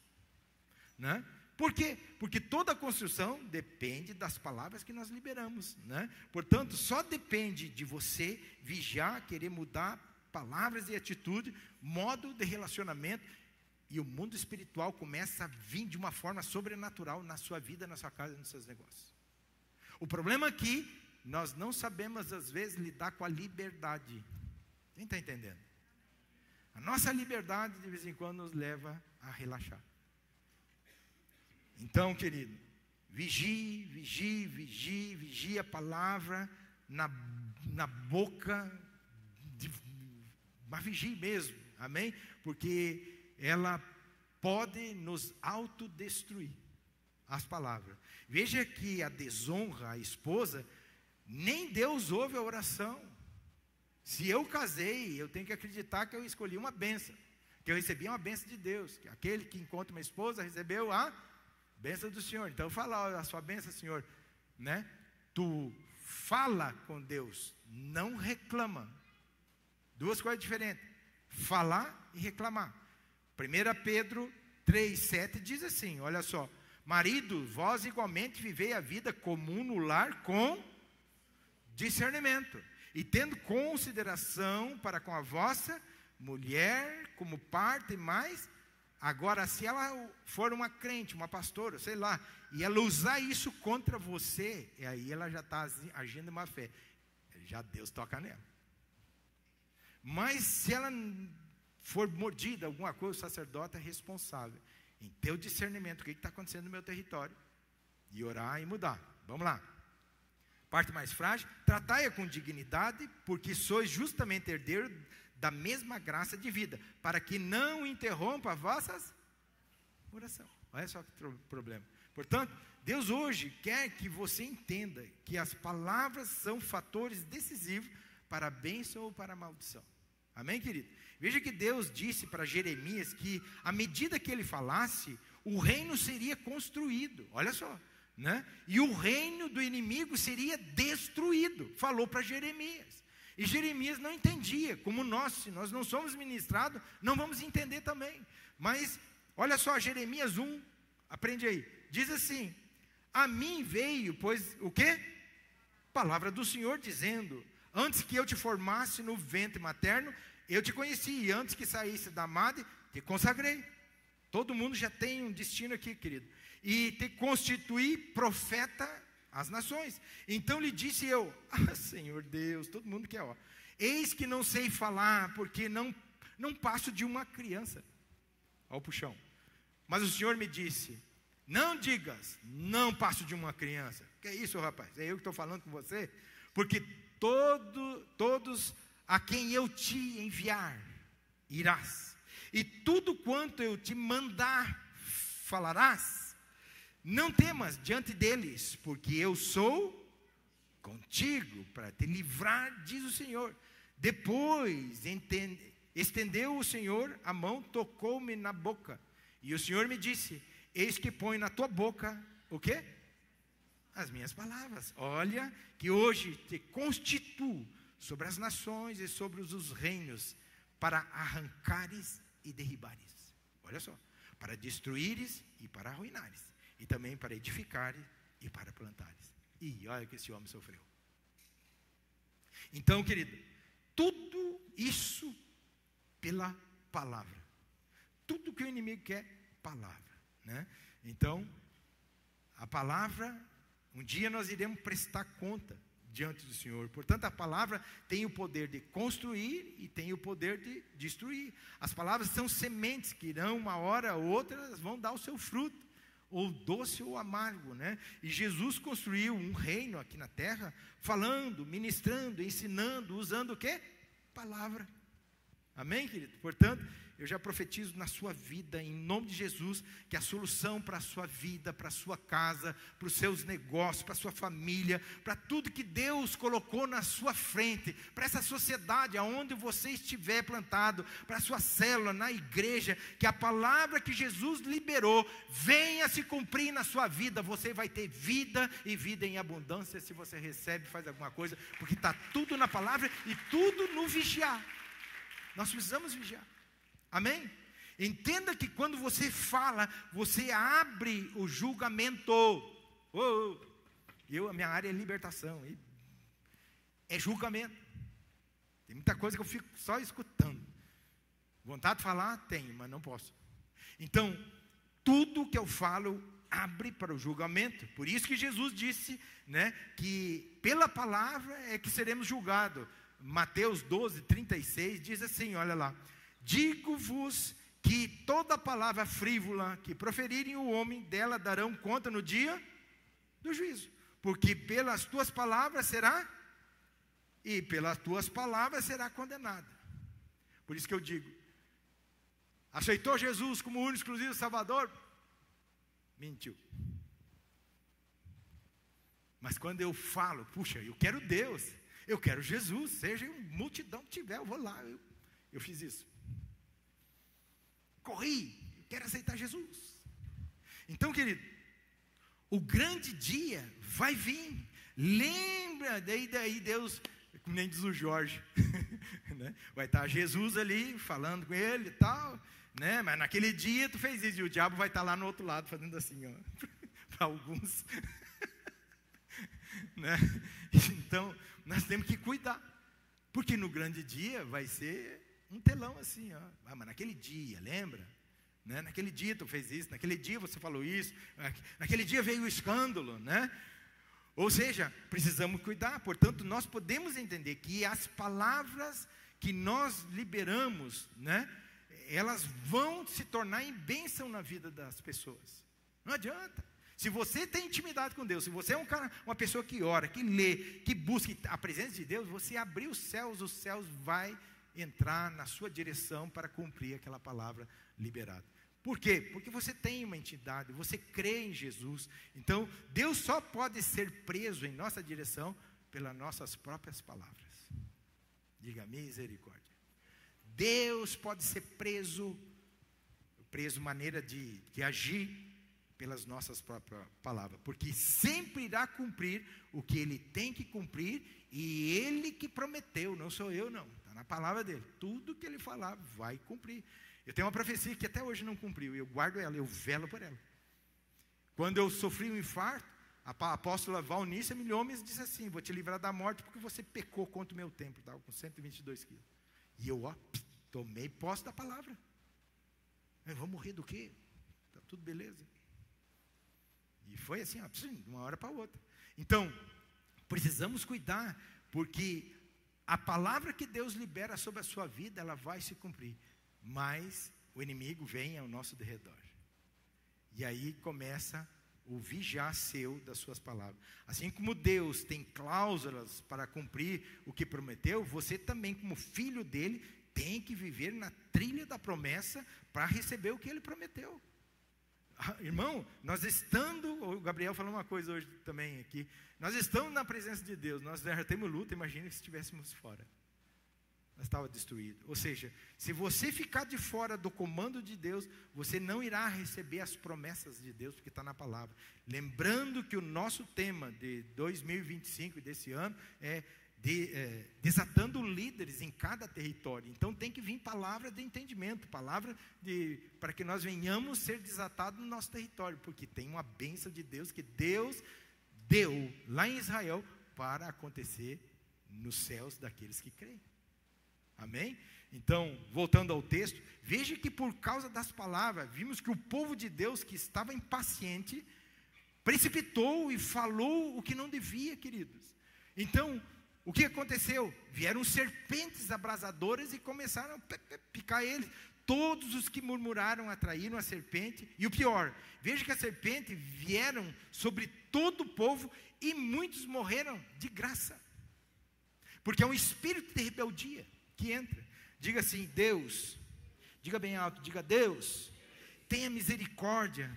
né? Por quê? Porque toda construção depende das palavras que nós liberamos, né? Portanto, só depende de você vigiar, querer mudar palavras e atitude, modo de relacionamento, e o mundo espiritual começa a vir de uma forma sobrenatural na sua vida, na sua casa, nos seus negócios. O problema é que nós não sabemos, às vezes, lidar com a liberdade. Quem está entendendo? A nossa liberdade, de vez em quando, nos leva a relaxar. Então, querido, vigie a palavra na boca, mas vigie mesmo, amém? Porque ela pode nos autodestruir, as palavras. Veja que a desonra à esposa, nem Deus ouve a oração. Se eu casei, eu tenho que acreditar que eu escolhi uma bênção, que eu recebi uma bênção de Deus, que aquele que encontra uma esposa recebeu a bênção do Senhor. Então fala a sua bênção, Senhor, né? Tu fala com Deus, não reclama. Duas coisas diferentes, falar e reclamar. 1 Pedro 3,7 diz assim, olha só: Marido, vós igualmente vivei a vida comum no lar com discernimento, e tendo consideração para com a vossa mulher, como parte mais. Agora, se ela for uma crente, uma pastora, sei lá, e ela usar isso contra você, e aí ela já está agindo em má fé. Já Deus toca nela. Mas se ela for mordida, alguma coisa, o sacerdote é responsável em ter o discernimento, o que está acontecendo no meu território, e orar e mudar. Vamos lá. Parte mais frágil, tratai-a com dignidade, porque sois justamente herdeiro da mesma graça de vida, para que não interrompa vossas orações. Olha só que problema. Portanto, Deus hoje quer que você entenda que as palavras são fatores decisivos para a bênção ou para a maldição. Amém, querido? Veja que Deus disse para Jeremias que, à medida que ele falasse, o reino seria construído. Olha só, né? E o reino do inimigo seria destruído. Falou para Jeremias. E Jeremias não entendia, como nós, se nós não somos ministrados, não vamos entender também. Mas, olha só, Jeremias 1, aprende aí. Diz assim: a mim veio, pois, o quê? Palavra do Senhor dizendo: antes que eu te formasse no ventre materno, eu te conheci, e antes que saísse da madre, te consagrei. Todo mundo já tem um destino aqui, querido. E te constituí profeta às nações. Então lhe disse eu: Senhor Deus, todo mundo quer, ó. Eis que não sei falar, porque não passo de uma criança. Ó o puxão. Mas o Senhor me disse: não digas, não passo de uma criança. Que é isso, rapaz? É eu que estou falando com você? Porque todos a quem eu te enviar, irás. E tudo quanto eu te mandar, falarás. Não temas diante deles, porque eu sou contigo para te livrar, diz o Senhor. Depois estendeu o Senhor a mão, tocou-me na boca. E o Senhor me disse: eis que põe na tua boca, o quê? As minhas palavras. Olha, que hoje te constituo sobre as nações e sobre os reinos, para arrancares e derribares. Olha só, para destruíres e para arruinares, e também para edificares e para plantares. E olha que esse homem sofreu. Então, querido, tudo isso pela palavra. Tudo que o inimigo quer, palavra, né? Então, a palavra, um dia nós iremos prestar conta diante do Senhor. Portanto, a palavra tem o poder de construir e tem o poder de destruir. As palavras são sementes que irão, uma hora ou outra, elas vão dar o seu fruto, ou doce ou amargo, né? E Jesus construiu um reino aqui na terra, falando, ministrando, ensinando, usando o quê? Palavra. Amém, querido? Portanto, eu já profetizo na sua vida, em nome de Jesus, que a solução para a sua vida, para a sua casa, para os seus negócios, para a sua família, para tudo que Deus colocou na sua frente, para essa sociedade, aonde você estiver plantado, para a sua célula, na igreja, que a palavra que Jesus liberou, venha se cumprir na sua vida. Você vai ter vida e vida em abundância, se você recebe, faz alguma coisa, porque está tudo na palavra e tudo no vigiar. Nós precisamos vigiar. Amém? Entenda que quando você fala, você abre o julgamento. A minha área é libertação. É julgamento. Tem muita coisa que eu fico só escutando. Vontade de falar? Tenho, mas não posso. Então, tudo que eu falo abre para o julgamento. Por isso que Jesus disse, né, que pela palavra é que seremos julgados. Mateus 12, 36 diz assim, olha lá: digo-vos que toda palavra frívola que proferirem o homem, dela darão conta no dia do juízo. Porque pelas tuas palavras será, e pelas tuas palavras será condenado. Por isso que eu digo: aceitou Jesus como o único exclusivo Salvador? Mentiu. Mas quando eu falo, puxa, eu quero Deus, eu quero Jesus, seja multidão que tiver, eu vou lá, eu fiz isso. Corri, quero aceitar Jesus. Então, querido, o grande dia vai vir. Lembra, daí Deus, nem diz o Jorge, Né? Vai estar Jesus ali, falando com ele e tal, né? Mas naquele dia tu fez isso, e o diabo vai estar lá no outro lado, fazendo assim, ó, para alguns. Né? Então, nós temos que cuidar, porque no grande dia vai ser um telão assim, ó. Ah, mas naquele dia, lembra? Né? Naquele dia tu fez isso, naquele dia você falou isso, naquele dia veio o escândalo, né? Ou seja, precisamos cuidar. Portanto, nós podemos entender que as palavras que nós liberamos, né, elas vão se tornar em bênção na vida das pessoas. Não adianta. Se você tem intimidade com Deus, se você é um cara, uma pessoa que ora, que lê, que busca a presença de Deus, você abrir os céus vai entrar na sua direção para cumprir aquela palavra liberada. Por quê? Porque você tem uma intimidade, você crê em Jesus. Então, Deus só pode ser preso em nossa direção pelas nossas próprias palavras. Diga misericórdia. Deus pode ser preso maneira de agir pelas nossas próprias palavras, porque sempre irá cumprir o que Ele tem que cumprir, e Ele que prometeu, não sou eu não, está na palavra dEle. Tudo que Ele falar vai cumprir. Eu tenho uma profecia que até hoje não cumpriu, eu guardo ela, eu velo por ela. Quando eu sofri um infarto, a apóstola Valnícia me olhou e disse assim: vou te livrar da morte porque você pecou contra o meu templo. Estava com 122 quilos. E eu tomei posse da palavra. Eu vou morrer do quê? Está tudo beleza. E foi assim, de uma hora para outra. Então, precisamos cuidar, porque a palavra que Deus libera sobre a sua vida, ela vai se cumprir. Mas o inimigo vem ao nosso derredor. E aí começa o vigiar seu das suas palavras. Assim como Deus tem cláusulas para cumprir o que prometeu, você também, como filho dele, tem que viver na trilha da promessa para receber o que ele prometeu. Irmão, nós estando, o Gabriel falou uma coisa hoje também aqui, nós estamos na presença de Deus, nós já temos luta, imagina se estivéssemos fora. Nós estávamos destruídos. Ou seja, se você ficar de fora do comando de Deus, você não irá receber as promessas de Deus, porque está na palavra. Lembrando que o nosso tema de 2025, desse ano, é desatando líderes em cada território. Então tem que vir palavra de entendimento, palavra para que nós venhamos ser desatados no nosso território, porque tem uma bênção de Deus que Deus deu lá em Israel para acontecer nos céus daqueles que creem. Amém? Então, voltando ao texto, veja que por causa das palavras, vimos que o povo de Deus que estava impaciente, precipitou e falou o que não devia, queridos. Então, o que aconteceu? Vieram serpentes abrasadoras e começaram a picar eles. Todos os que murmuraram atraíram a serpente. E o pior, veja que a serpente vieram sobre todo o povo e muitos morreram de graça. Porque é um espírito de rebeldia que entra. Diga assim: Deus, diga bem alto, diga: Deus, tenha misericórdia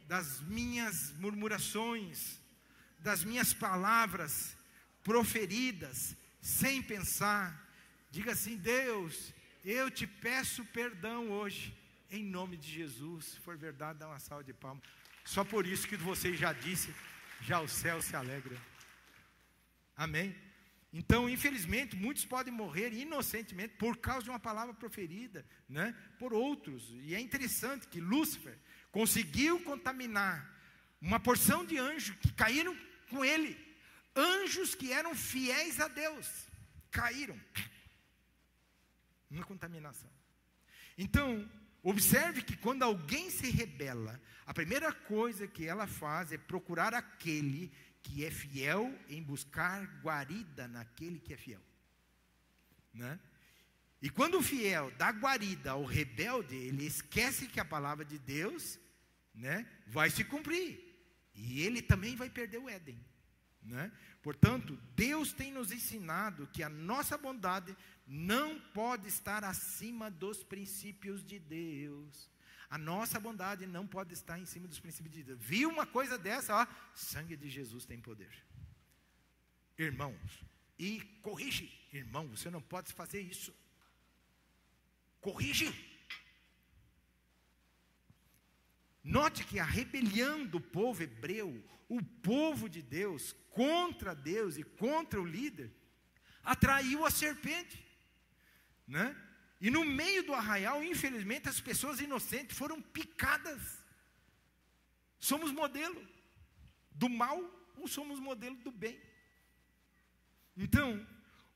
das minhas murmurações, das minhas palavras proferidas sem pensar. Diga assim: Deus, eu te peço perdão hoje, em nome de Jesus. Se for verdade, dá uma salva de palmas. Só por isso que você já disse, já o céu se alegra. Amém? Então, infelizmente, muitos podem morrer inocentemente por causa de uma palavra proferida, né, por outros. E é interessante que Lúcifer conseguiu contaminar uma porção de anjos que caíram com ele. Anjos que eram fiéis a Deus, caíram. Uma contaminação. Então, observe que quando alguém se rebela, a primeira coisa que ela faz é procurar aquele que é fiel, em buscar guarida naquele que é fiel, né? E quando o fiel dá guarida ao rebelde, ele esquece que a palavra de Deus, né, vai se cumprir, e ele também vai perder o Éden, né? Portanto, Deus tem nos ensinado que a nossa bondade não pode estar acima dos princípios de Deus. A nossa bondade não pode estar em cima dos princípios de Deus. Viu uma coisa dessa? Ó, sangue de Jesus tem poder. Irmãos, e corrige. Irmão, você não pode fazer isso. Corrige. Note que a rebelião do povo hebreu, o povo de Deus, contra Deus e contra o líder, atraiu a serpente. né? E no meio do arraial, infelizmente, as pessoas inocentes foram picadas. Somos modelo do mal ou somos modelo do bem? Então,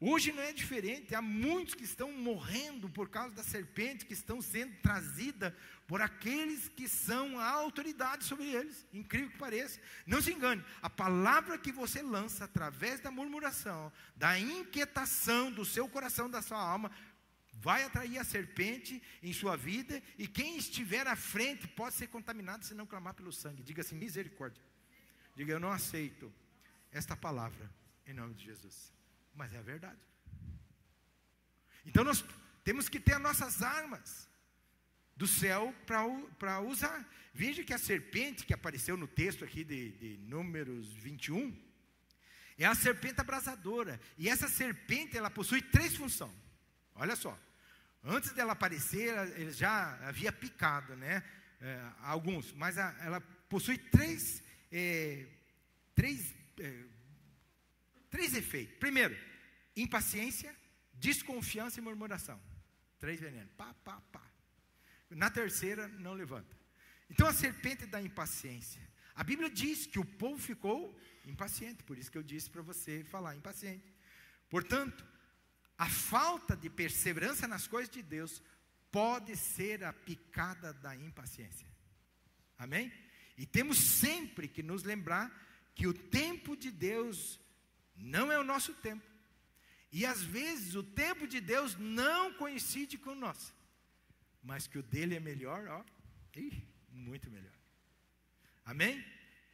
hoje não é diferente. Há muitos que estão morrendo por causa da serpente, que estão sendo trazida por aqueles que são a autoridade sobre eles. Incrível que pareça. Não se engane, a palavra que você lança através da murmuração, da inquietação do seu coração, da sua alma, vai atrair a serpente em sua vida, e quem estiver à frente pode ser contaminado se não clamar pelo sangue. Diga assim: misericórdia. Diga: eu não aceito esta palavra em nome de Jesus. Mas é a verdade. Então nós temos que ter as nossas armas do céu para usar. Veja que a serpente que apareceu no texto aqui de Números 21, é a serpente abrasadora. E essa serpente, ela possui 3 funções. Olha só. Antes dela aparecer, ele já havia picado, né? Alguns. Mas ela possui 3 efeitos. Primeiro, impaciência, desconfiança e murmuração. 3 venenos. Pá, pá, pá. Na terceira, não levanta. Então a serpente da impaciência. A Bíblia diz que o povo ficou impaciente. Por isso que eu disse para você falar impaciente. Portanto, a falta de perseverança nas coisas de Deus pode ser a picada da impaciência. Amém? E temos sempre que nos lembrar que o tempo de Deus não é o nosso tempo. E às vezes o tempo de Deus não coincide com o nosso. Mas que o dele é melhor, muito melhor. Amém?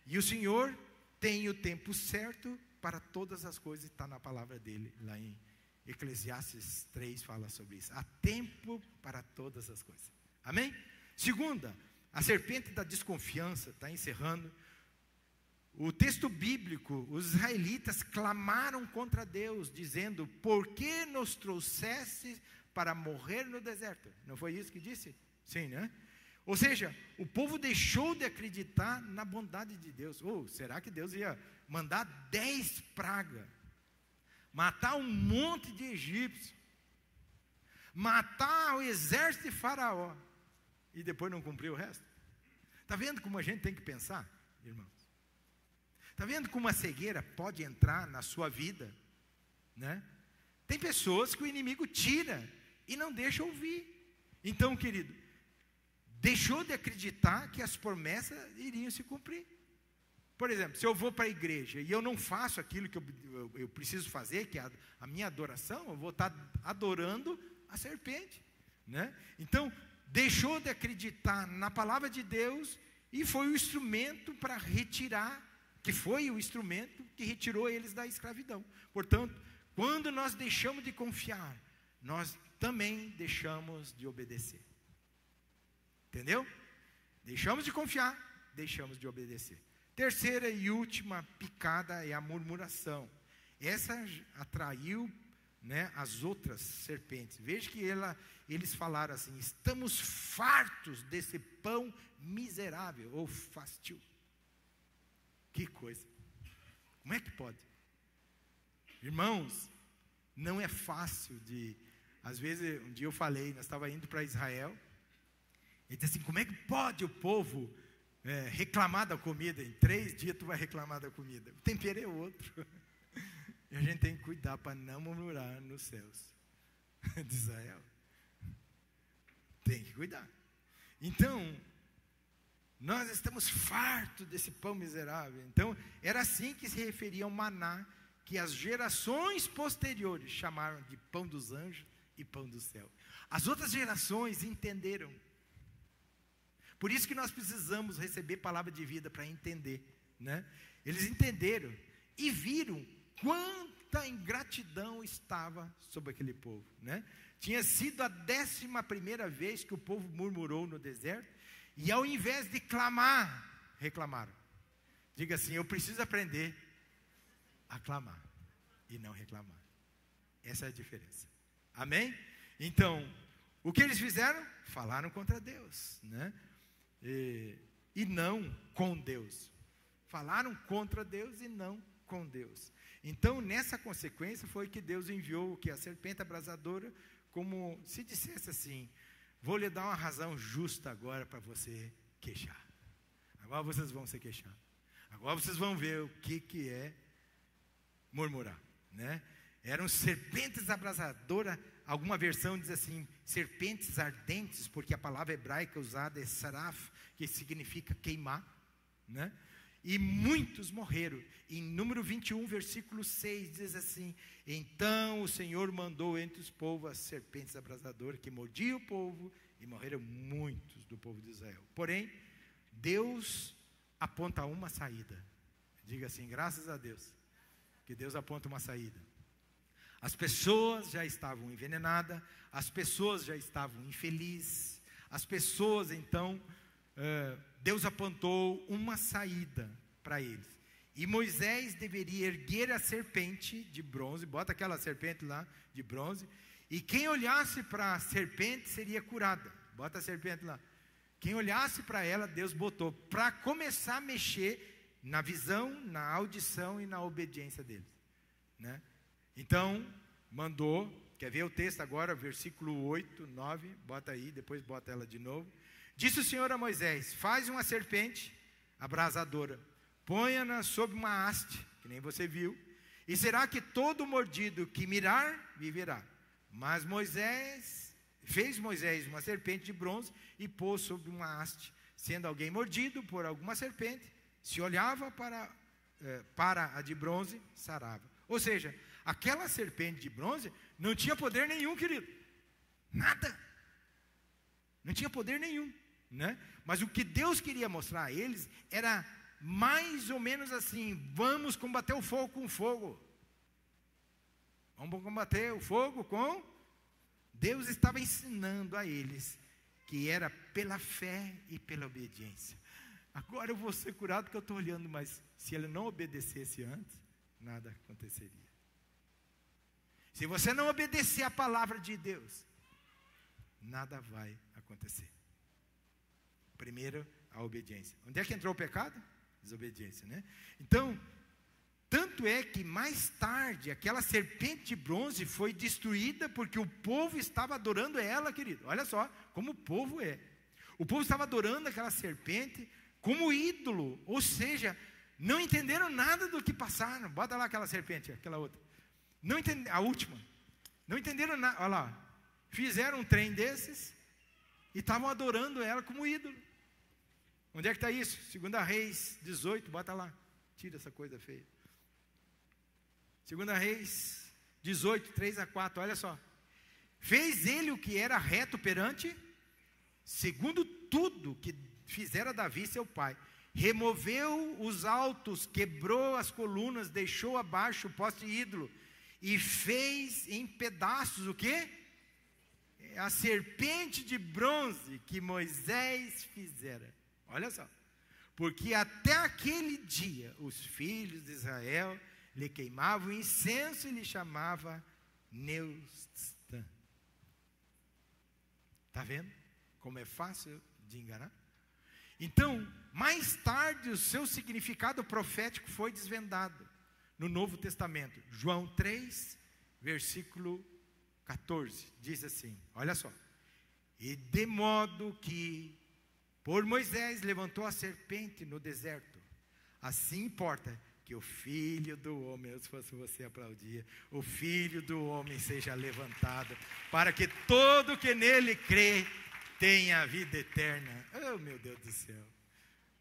E o Senhor tem o tempo certo para todas as coisas. Está na palavra dele, lá em Eclesiastes 3 fala sobre isso. Há tempo para todas as coisas. Amém? Segunda, a serpente da desconfiança. Está encerrando. O texto bíblico, os israelitas clamaram contra Deus, dizendo: por que nos trouxeste para morrer no deserto? Não foi isso que disse? Sim, né? Ou seja, o povo deixou de acreditar na bondade de Deus. Será que Deus ia mandar 10 pragas? Matar um monte de egípcios? Matar o exército de Faraó? E depois não cumprir o resto? Está vendo como a gente tem que pensar, irmãos? Está vendo como a cegueira pode entrar na sua vida, né? Tem pessoas que o inimigo tira e não deixa ouvir. Então, querido, deixou de acreditar que as promessas iriam se cumprir. Por exemplo, se eu vou para a igreja e eu não faço aquilo que eu preciso fazer, que é a minha adoração, eu vou estar adorando a serpente, né? Então, deixou de acreditar na palavra de Deus e foi o instrumento para retirar, que foi o instrumento que retirou eles da escravidão. Portanto, quando nós deixamos de confiar, nós também deixamos de obedecer. Entendeu? Deixamos de confiar, deixamos de obedecer. Terceira e última picada é a murmuração. Essa atraiu, né, as outras serpentes. Veja que eles falaram assim: estamos fartos desse pão miserável, ou fastio. Que coisa. Como é que pode? Irmãos, não é fácil de... Às vezes, um dia eu falei, nós estávamos indo para Israel, e disse assim: como é que pode o povo reclamar da comida? Em 3 dias tu vai reclamar da comida. O tempero é outro. E a gente tem que cuidar para não murmurar nos céus de Israel. Tem que cuidar. Então, nós estamos fartos desse pão miserável. Então, era assim que se referia ao maná, que as gerações posteriores chamaram de pão dos anjos e pão do céu. As outras gerações entenderam. Por isso que nós precisamos receber palavra de vida para entender, né? Eles entenderam e viram quanta ingratidão estava sobre aquele povo, né? Tinha sido a 11ª vez que o povo murmurou no deserto, e ao invés de clamar, reclamaram. Diga assim: eu preciso aprender a clamar e não reclamar. Essa é a diferença. Amém? Então, o que eles fizeram? Falaram contra Deus, né? E não com Deus. Falaram contra Deus e não com Deus. Então, nessa consequência, foi que Deus enviou o que? A serpente abrasadora como se dissesse assim: vou lhe dar uma razão justa agora para você queixar. Agora vocês vão se queixar. Agora vocês vão ver o que é murmurar, né? Eram serpentes abrasadoras. Alguma versão diz assim, serpentes ardentes, porque a palavra hebraica usada é saraf, que significa queimar, né? E muitos morreram. Em número 21, versículo 6, diz assim: então o Senhor mandou entre os povos as serpentes abrasadoras, que mordiam o povo, e morreram muitos do povo de Israel. Porém, Deus aponta uma saída. Diga assim, graças a Deus, que Deus aponta uma saída. As pessoas já estavam envenenadas, as pessoas já estavam infelizes, as pessoas então, Deus apontou uma saída para eles. E Moisés deveria erguer a serpente de bronze, bota aquela serpente lá de bronze, e quem olhasse para a serpente seria curada. Bota a serpente lá. Quem olhasse para ela, Deus botou para começar a mexer na visão, na audição e na obediência deles, né? Então, mandou, quer ver o texto agora, versículo 8, 9, bota aí, depois bota ela de novo. Disse o Senhor a Moisés: faz uma serpente abrasadora, ponha-na sob uma haste, que nem você viu, e será que todo mordido que mirar, viverá. Mas fez Moisés uma serpente de bronze e pôs sobre uma haste. Sendo alguém mordido por alguma serpente, se olhava para a de bronze, sarava. Ou seja, aquela serpente de bronze não tinha poder nenhum, querido. Nada. Não tinha poder nenhum, né? Mas o que Deus queria mostrar a eles era mais ou menos assim: vamos combater o fogo com fogo. Vamos combater o fogo com... Deus estava ensinando a eles que era pela fé e pela obediência. Agora eu vou ser curado porque eu estou olhando, mas se ele não obedecesse antes, nada aconteceria. Se você não obedecer a palavra de Deus, nada vai acontecer. Primeiro, a obediência. Onde é que entrou o pecado? Desobediência, né? Então, tanto é que mais tarde, aquela serpente de bronze foi destruída porque o povo estava adorando ela, querido. Olha só como o povo é. O povo estava adorando aquela serpente como ídolo, ou seja, não entenderam nada do que passaram. Bota lá aquela serpente, aquela outra. Não entenderam, a última. Não entenderam nada. Olha lá, fizeram um trem desses e estavam adorando ela como ídolo. Onde é que está isso? 2 Reis 18, bota lá. Tira essa coisa feia. 2 Reis 18, 3-4, olha só. Fez ele o que era reto perante, segundo tudo que fizera Davi seu pai. Removeu os altos, quebrou as colunas, deixou abaixo o poste ídolo, e fez em pedaços o quê? A serpente de bronze que Moisés fizera. Olha só. Porque até aquele dia, os filhos de Israel lhe queimavam incenso e lhe chamava Neustã. Está vendo como é fácil de enganar? Então, mais tarde, o seu significado profético foi desvendado no Novo Testamento. João 3, versículo 14, diz assim, olha só. E de modo que, por Moisés levantou a serpente no deserto, assim importa que o Filho do Homem, se fosse você aplaudir, o Filho do Homem seja levantado, para que todo que nele crê tenha a vida eterna. Oh, meu Deus do céu.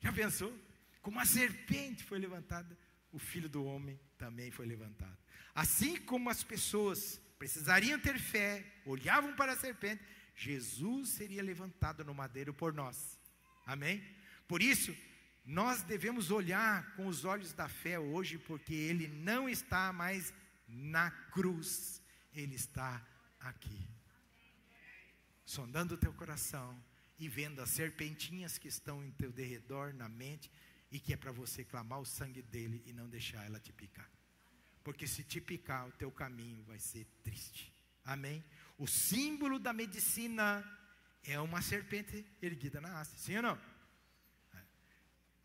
Já pensou? Como a serpente foi levantada, o Filho do Homem também foi levantado. Assim como as pessoas precisariam ter fé, olhavam para a serpente, Jesus seria levantado no madeiro por nós. Amém? Por isso, nós devemos olhar com os olhos da fé hoje, porque Ele não está mais na cruz, Ele está aqui. Sondando o teu coração e vendo as serpentinhas que estão em teu derredor, na mente, e que é para você clamar o sangue dele e não deixar ela te picar. Porque se te picar, o teu caminho vai ser triste. Amém? O símbolo da medicina é uma serpente erguida na haste. Sim ou não?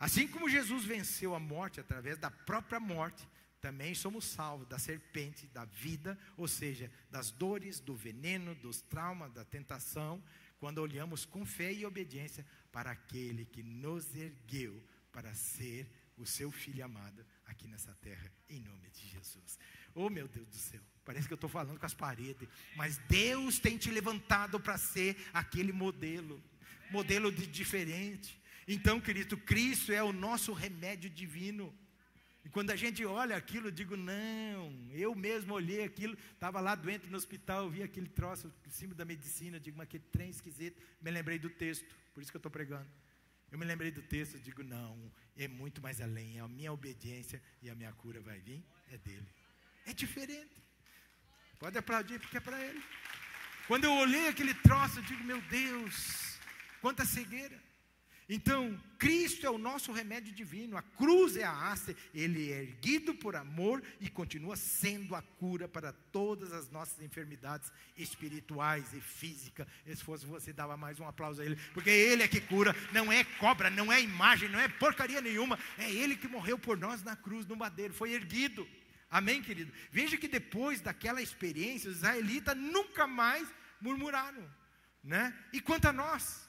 Assim como Jesus venceu a morte através da própria morte, também somos salvos da serpente, da vida, ou seja, das dores, do veneno, dos traumas, da tentação, quando olhamos com fé e obediência para aquele que nos ergueu para ser o seu Filho amado aqui nessa terra, em nome de Jesus. Oh, meu Deus do céu, parece que eu estou falando com as paredes, mas Deus tem te levantado para ser aquele modelo de diferente. Então, querido, Cristo é o nosso remédio divino. E quando a gente olha aquilo, eu digo, não, eu mesmo olhei aquilo, estava lá doente no hospital, vi aquele troço em cima da medicina, eu digo, mas que trem esquisito, me lembrei do texto, por isso que eu estou pregando. Eu me lembrei do texto, eu digo, não, é muito mais além, a minha obediência e a minha cura vai vir, é dele. É diferente. Pode aplaudir, porque é para ele. Quando eu olhei aquele troço, eu digo, meu Deus, quanta cegueira. Então, Cristo é o nosso remédio divino, a cruz é a haste, Ele é erguido por amor e continua sendo a cura para todas as nossas enfermidades espirituais e físicas. Se fosse você, dava mais um aplauso a Ele, porque Ele é que cura, não é cobra, não é imagem, não é porcaria nenhuma, é Ele que morreu por nós na cruz, no madeiro, foi erguido. Amém, querido? Veja que depois daquela experiência, os israelitas nunca mais murmuraram, né? E quanto a nós,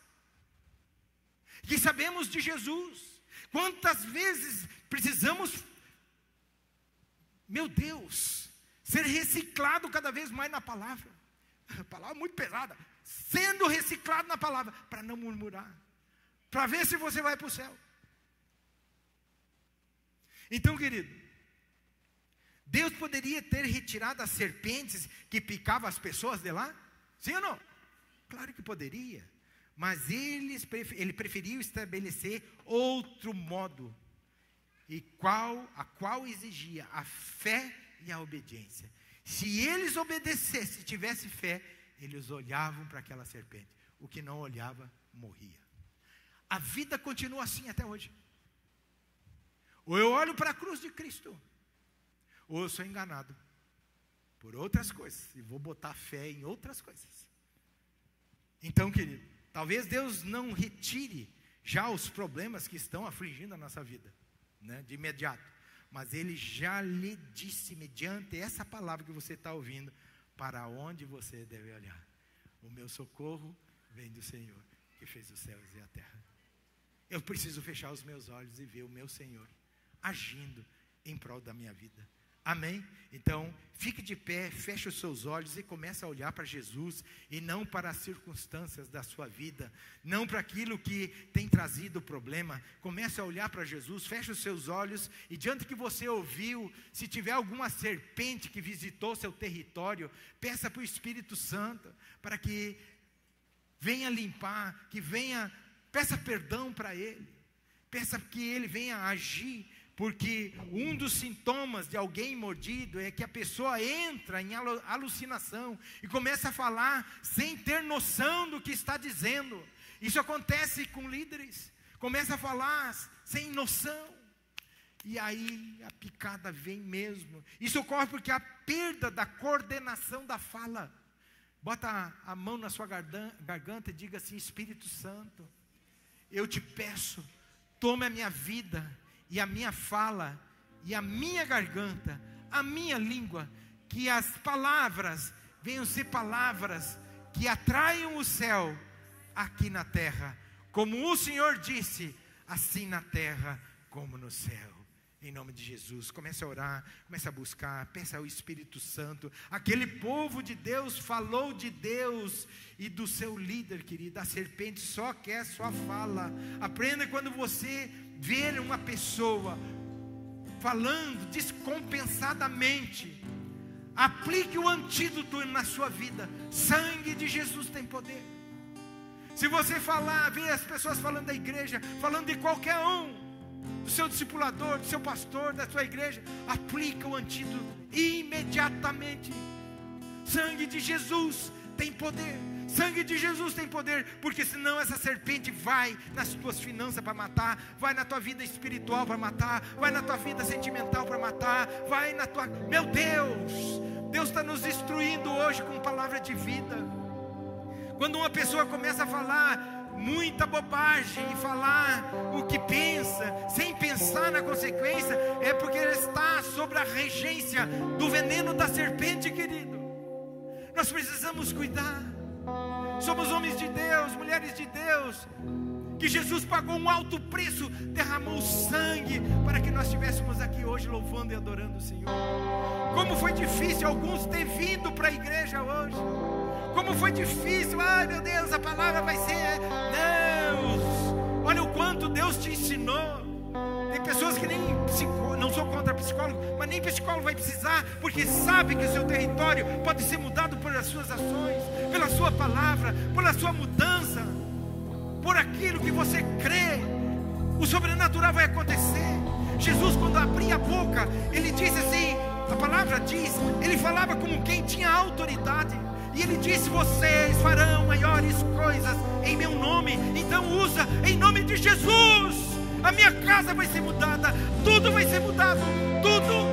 que sabemos de Jesus, quantas vezes precisamos, meu Deus, ser reciclado cada vez mais na palavra, a palavra muito pesada, sendo reciclado na palavra, para não murmurar, para ver se você vai para o céu. Então, querido, Deus poderia ter retirado as serpentes que picavam as pessoas de lá? Sim ou não? Claro que poderia. Mas ele preferiu estabelecer outro modo, a qual exigia a fé e a obediência. Se eles obedecessem, tivessem fé, eles olhavam para aquela serpente. O que não olhava, morria. A vida continua assim até hoje. Ou eu olho para a cruz de Cristo, ou eu sou enganado por outras coisas, e vou botar fé em outras coisas. Então, querido, talvez Deus não retire já os problemas que estão afligindo a nossa vida, né, de imediato. Mas Ele já lhe disse, mediante essa palavra que você está ouvindo, para onde você deve olhar. O meu socorro vem do Senhor, que fez os céus e a terra. Eu preciso fechar os meus olhos e ver o meu Senhor agindo em prol da minha vida. Amém? Então, fique de pé, feche os seus olhos e comece a olhar para Jesus e não para as circunstâncias da sua vida, não para aquilo que tem trazido problema. Comece a olhar para Jesus, feche os seus olhos e diante do que você ouviu, se tiver alguma serpente que visitou seu território, peça para o Espírito Santo, para que venha limpar, peça perdão para Ele, peça que Ele venha agir. Porque um dos sintomas de alguém mordido é que a pessoa entra em alucinação e começa a falar sem ter noção do que está dizendo. Isso acontece com líderes, começa a falar sem noção. E aí a picada vem mesmo. Isso ocorre porque a perda da coordenação da fala. Bota a mão na sua garganta e diga assim: Espírito Santo, eu te peço, tome a minha vida e a minha fala, e a minha garganta, a minha língua, que as palavras venham ser palavras que atraiam o céu aqui na terra, como o Senhor disse, assim na terra como no céu. Em nome de Jesus, comece a orar, comece a buscar, peça ao Espírito Santo. Aquele povo de Deus falou de Deus e do seu líder, querido. A serpente só quer sua fala. Aprenda quando você ver uma pessoa falando descompensadamente, aplique o antídoto na sua vida. Sangue de Jesus tem poder. Se você ver as pessoas falando da igreja, falando de qualquer um, do seu discipulador, do seu pastor, da sua igreja, aplica o antídoto imediatamente. Sangue de Jesus tem poder. Sangue de Jesus tem poder, porque senão essa serpente vai nas tuas finanças para matar, vai na tua vida espiritual para matar, vai na tua vida sentimental para matar, vai na tua... Meu Deus, Deus está nos instruindo hoje com palavra de vida. Quando uma pessoa começa a falar muita bobagem e falar o que pensa, sem pensar na consequência, é porque ele está sob a regência do veneno da serpente, querido. Nós precisamos cuidar. Somos homens de Deus, mulheres de Deus, que Jesus pagou um alto preço, derramou sangue para que nós estivéssemos aqui hoje louvando e adorando o Senhor. Como foi difícil alguns ter vindo para a igreja hoje. Como foi difícil, ai meu Deus, a palavra vai ser... Não, olha o quanto Deus te ensinou. Tem pessoas que nem não sou contra psicólogo, mas nem psicólogo vai precisar, porque sabe que o seu território pode ser mudado pelas suas ações, pela sua palavra, pela sua mudança, por aquilo que você crê. O sobrenatural vai acontecer. Jesus, quando abria a boca, ele disse assim, a palavra diz, ele falava como quem tinha autoridade. E ele disse, vocês farão maiores coisas em meu nome. Então usa em nome de Jesus. A minha casa vai ser mudada, tudo vai ser mudado, tudo,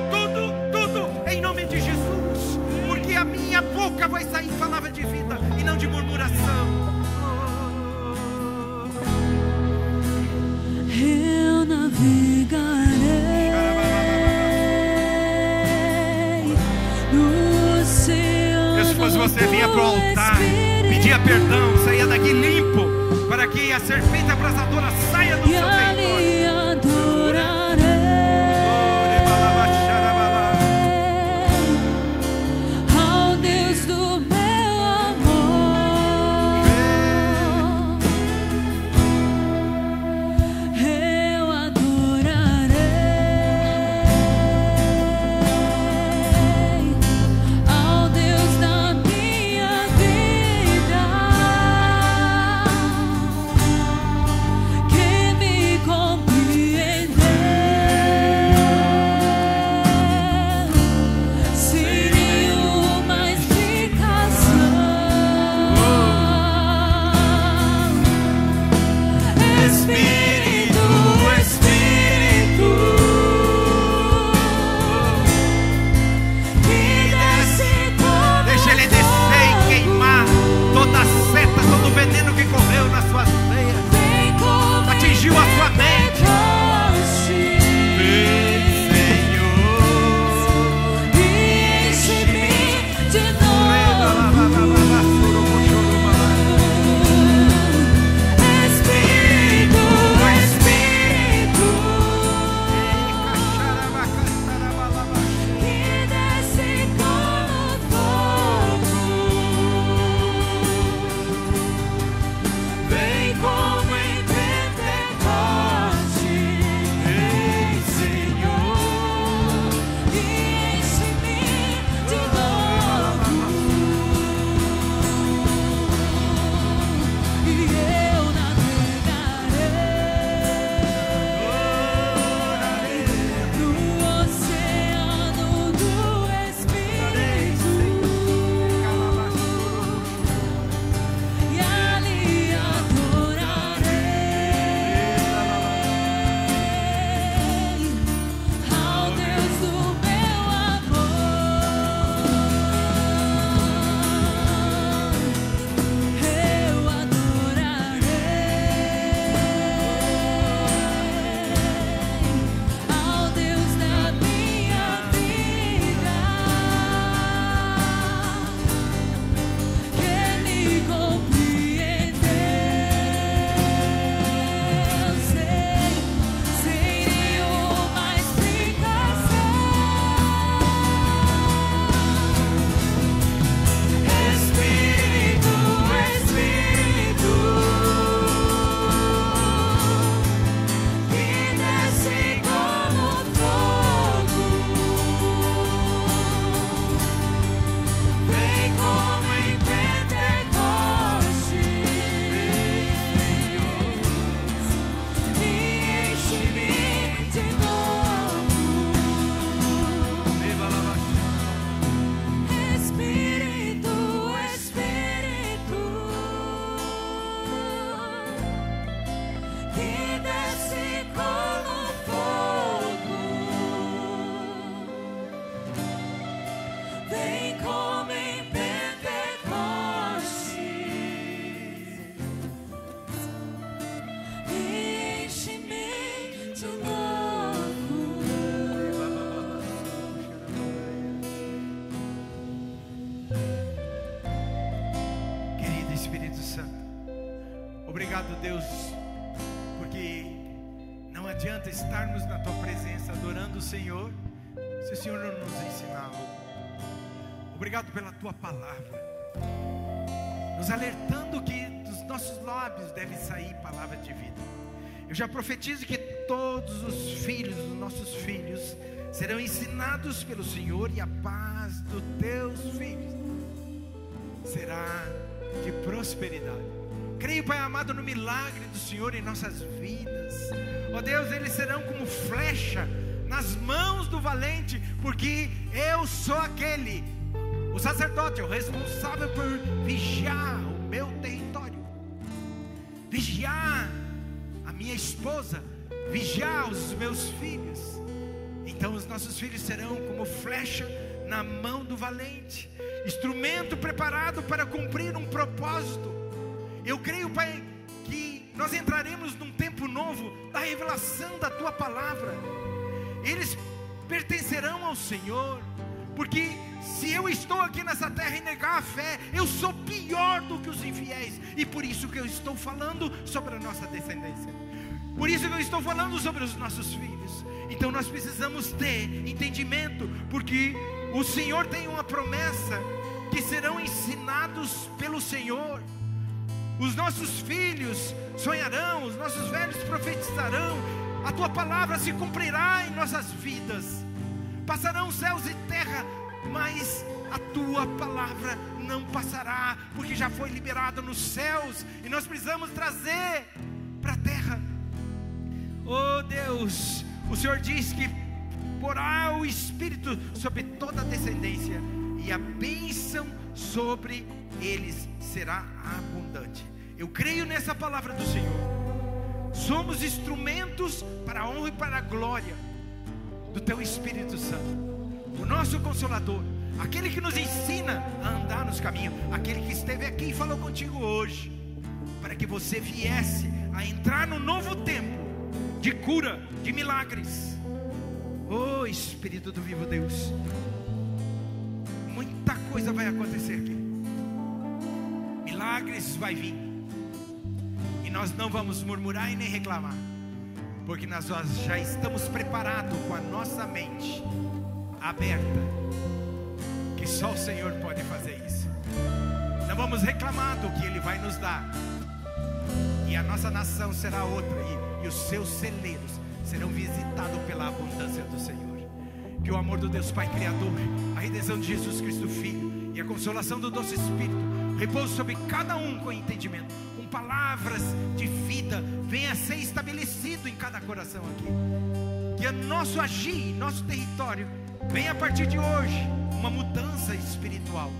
em nome de Jesus. Porque a minha boca vai sair palavra de vida e não de murmuração. Eu navegarei no seu. Se fosse você vinha para o altar, pedia perdão, saía daqui limpo, para que a serpente abrasadora saia do seu território. Espírito Obrigado, Deus, porque não adianta estarmos na Tua presença adorando o Senhor se o Senhor não nos ensinar algo. Obrigado pela Tua palavra, nos alertando que dos nossos lábios deve sair palavra de vida. Eu já profetizo que todos os filhos dos nossos filhos serão ensinados pelo Senhor, e a paz dos Teus filhos será de prosperidade. Creio, Pai amado, no milagre do Senhor em nossas vidas. Ó Deus, eles serão como flecha nas mãos do valente, porque eu sou aquele, o sacerdote, o responsável por vigiar o meu território, vigiar a minha esposa, vigiar os meus filhos. Então os nossos filhos serão como flecha na mão do valente, instrumento preparado para cumprir um propósito. Eu creio, Pai, que nós entraremos num tempo novo da revelação da Tua palavra. Eles pertencerão ao Senhor, porque se eu estou aqui nessa terra e negar a fé, eu sou pior do que os infiéis. E por isso que eu estou falando sobre a nossa descendência, por isso que eu estou falando sobre os nossos filhos. Então nós precisamos ter entendimento, porque o Senhor tem uma promessa que serão ensinados pelo Senhor. Os nossos filhos sonharão, os nossos velhos profetizarão. A Tua palavra se cumprirá em nossas vidas. Passarão céus e terra, mas a Tua palavra não passará, porque já foi liberada nos céus, e nós precisamos trazer para a terra. Oh Deus, o Senhor diz que porá o Espírito sobre toda a descendência, e a bênção sobre eles será abundante. Eu creio nessa palavra do Senhor. Somos instrumentos para a honra e para a glória do Teu Espírito Santo, o nosso Consolador, aquele que nos ensina a andar nos caminhos, aquele que esteve aqui e falou contigo hoje, para que você viesse a entrar no novo tempo de cura, de milagres. Oh Espírito do vivo Deus, muita coisa vai acontecer aqui, milagres vai vir, e nós não vamos murmurar e nem reclamar, porque nós já estamos preparados com a nossa mente aberta, que só o Senhor pode fazer isso. Não vamos reclamar do que Ele vai nos dar, e a nossa nação será outra, e os seus celeiros serão visitados pela abundância do Senhor. Que o amor do Deus Pai Criador, a redenção de Jesus Cristo Filho e a consolação do doce Espírito repouse sobre cada um com entendimento, com palavras de vida, venha a ser estabelecido em cada coração aqui. Que o nosso agir, nosso território, venha a partir de hoje uma mudança espiritual,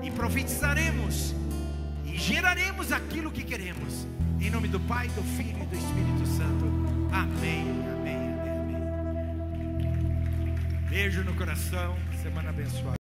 e profetizaremos e geraremos aquilo que queremos, em nome do Pai, do Filho e do Espírito Santo. Amém, amém, amém, amém. Beijo no coração, semana abençoada.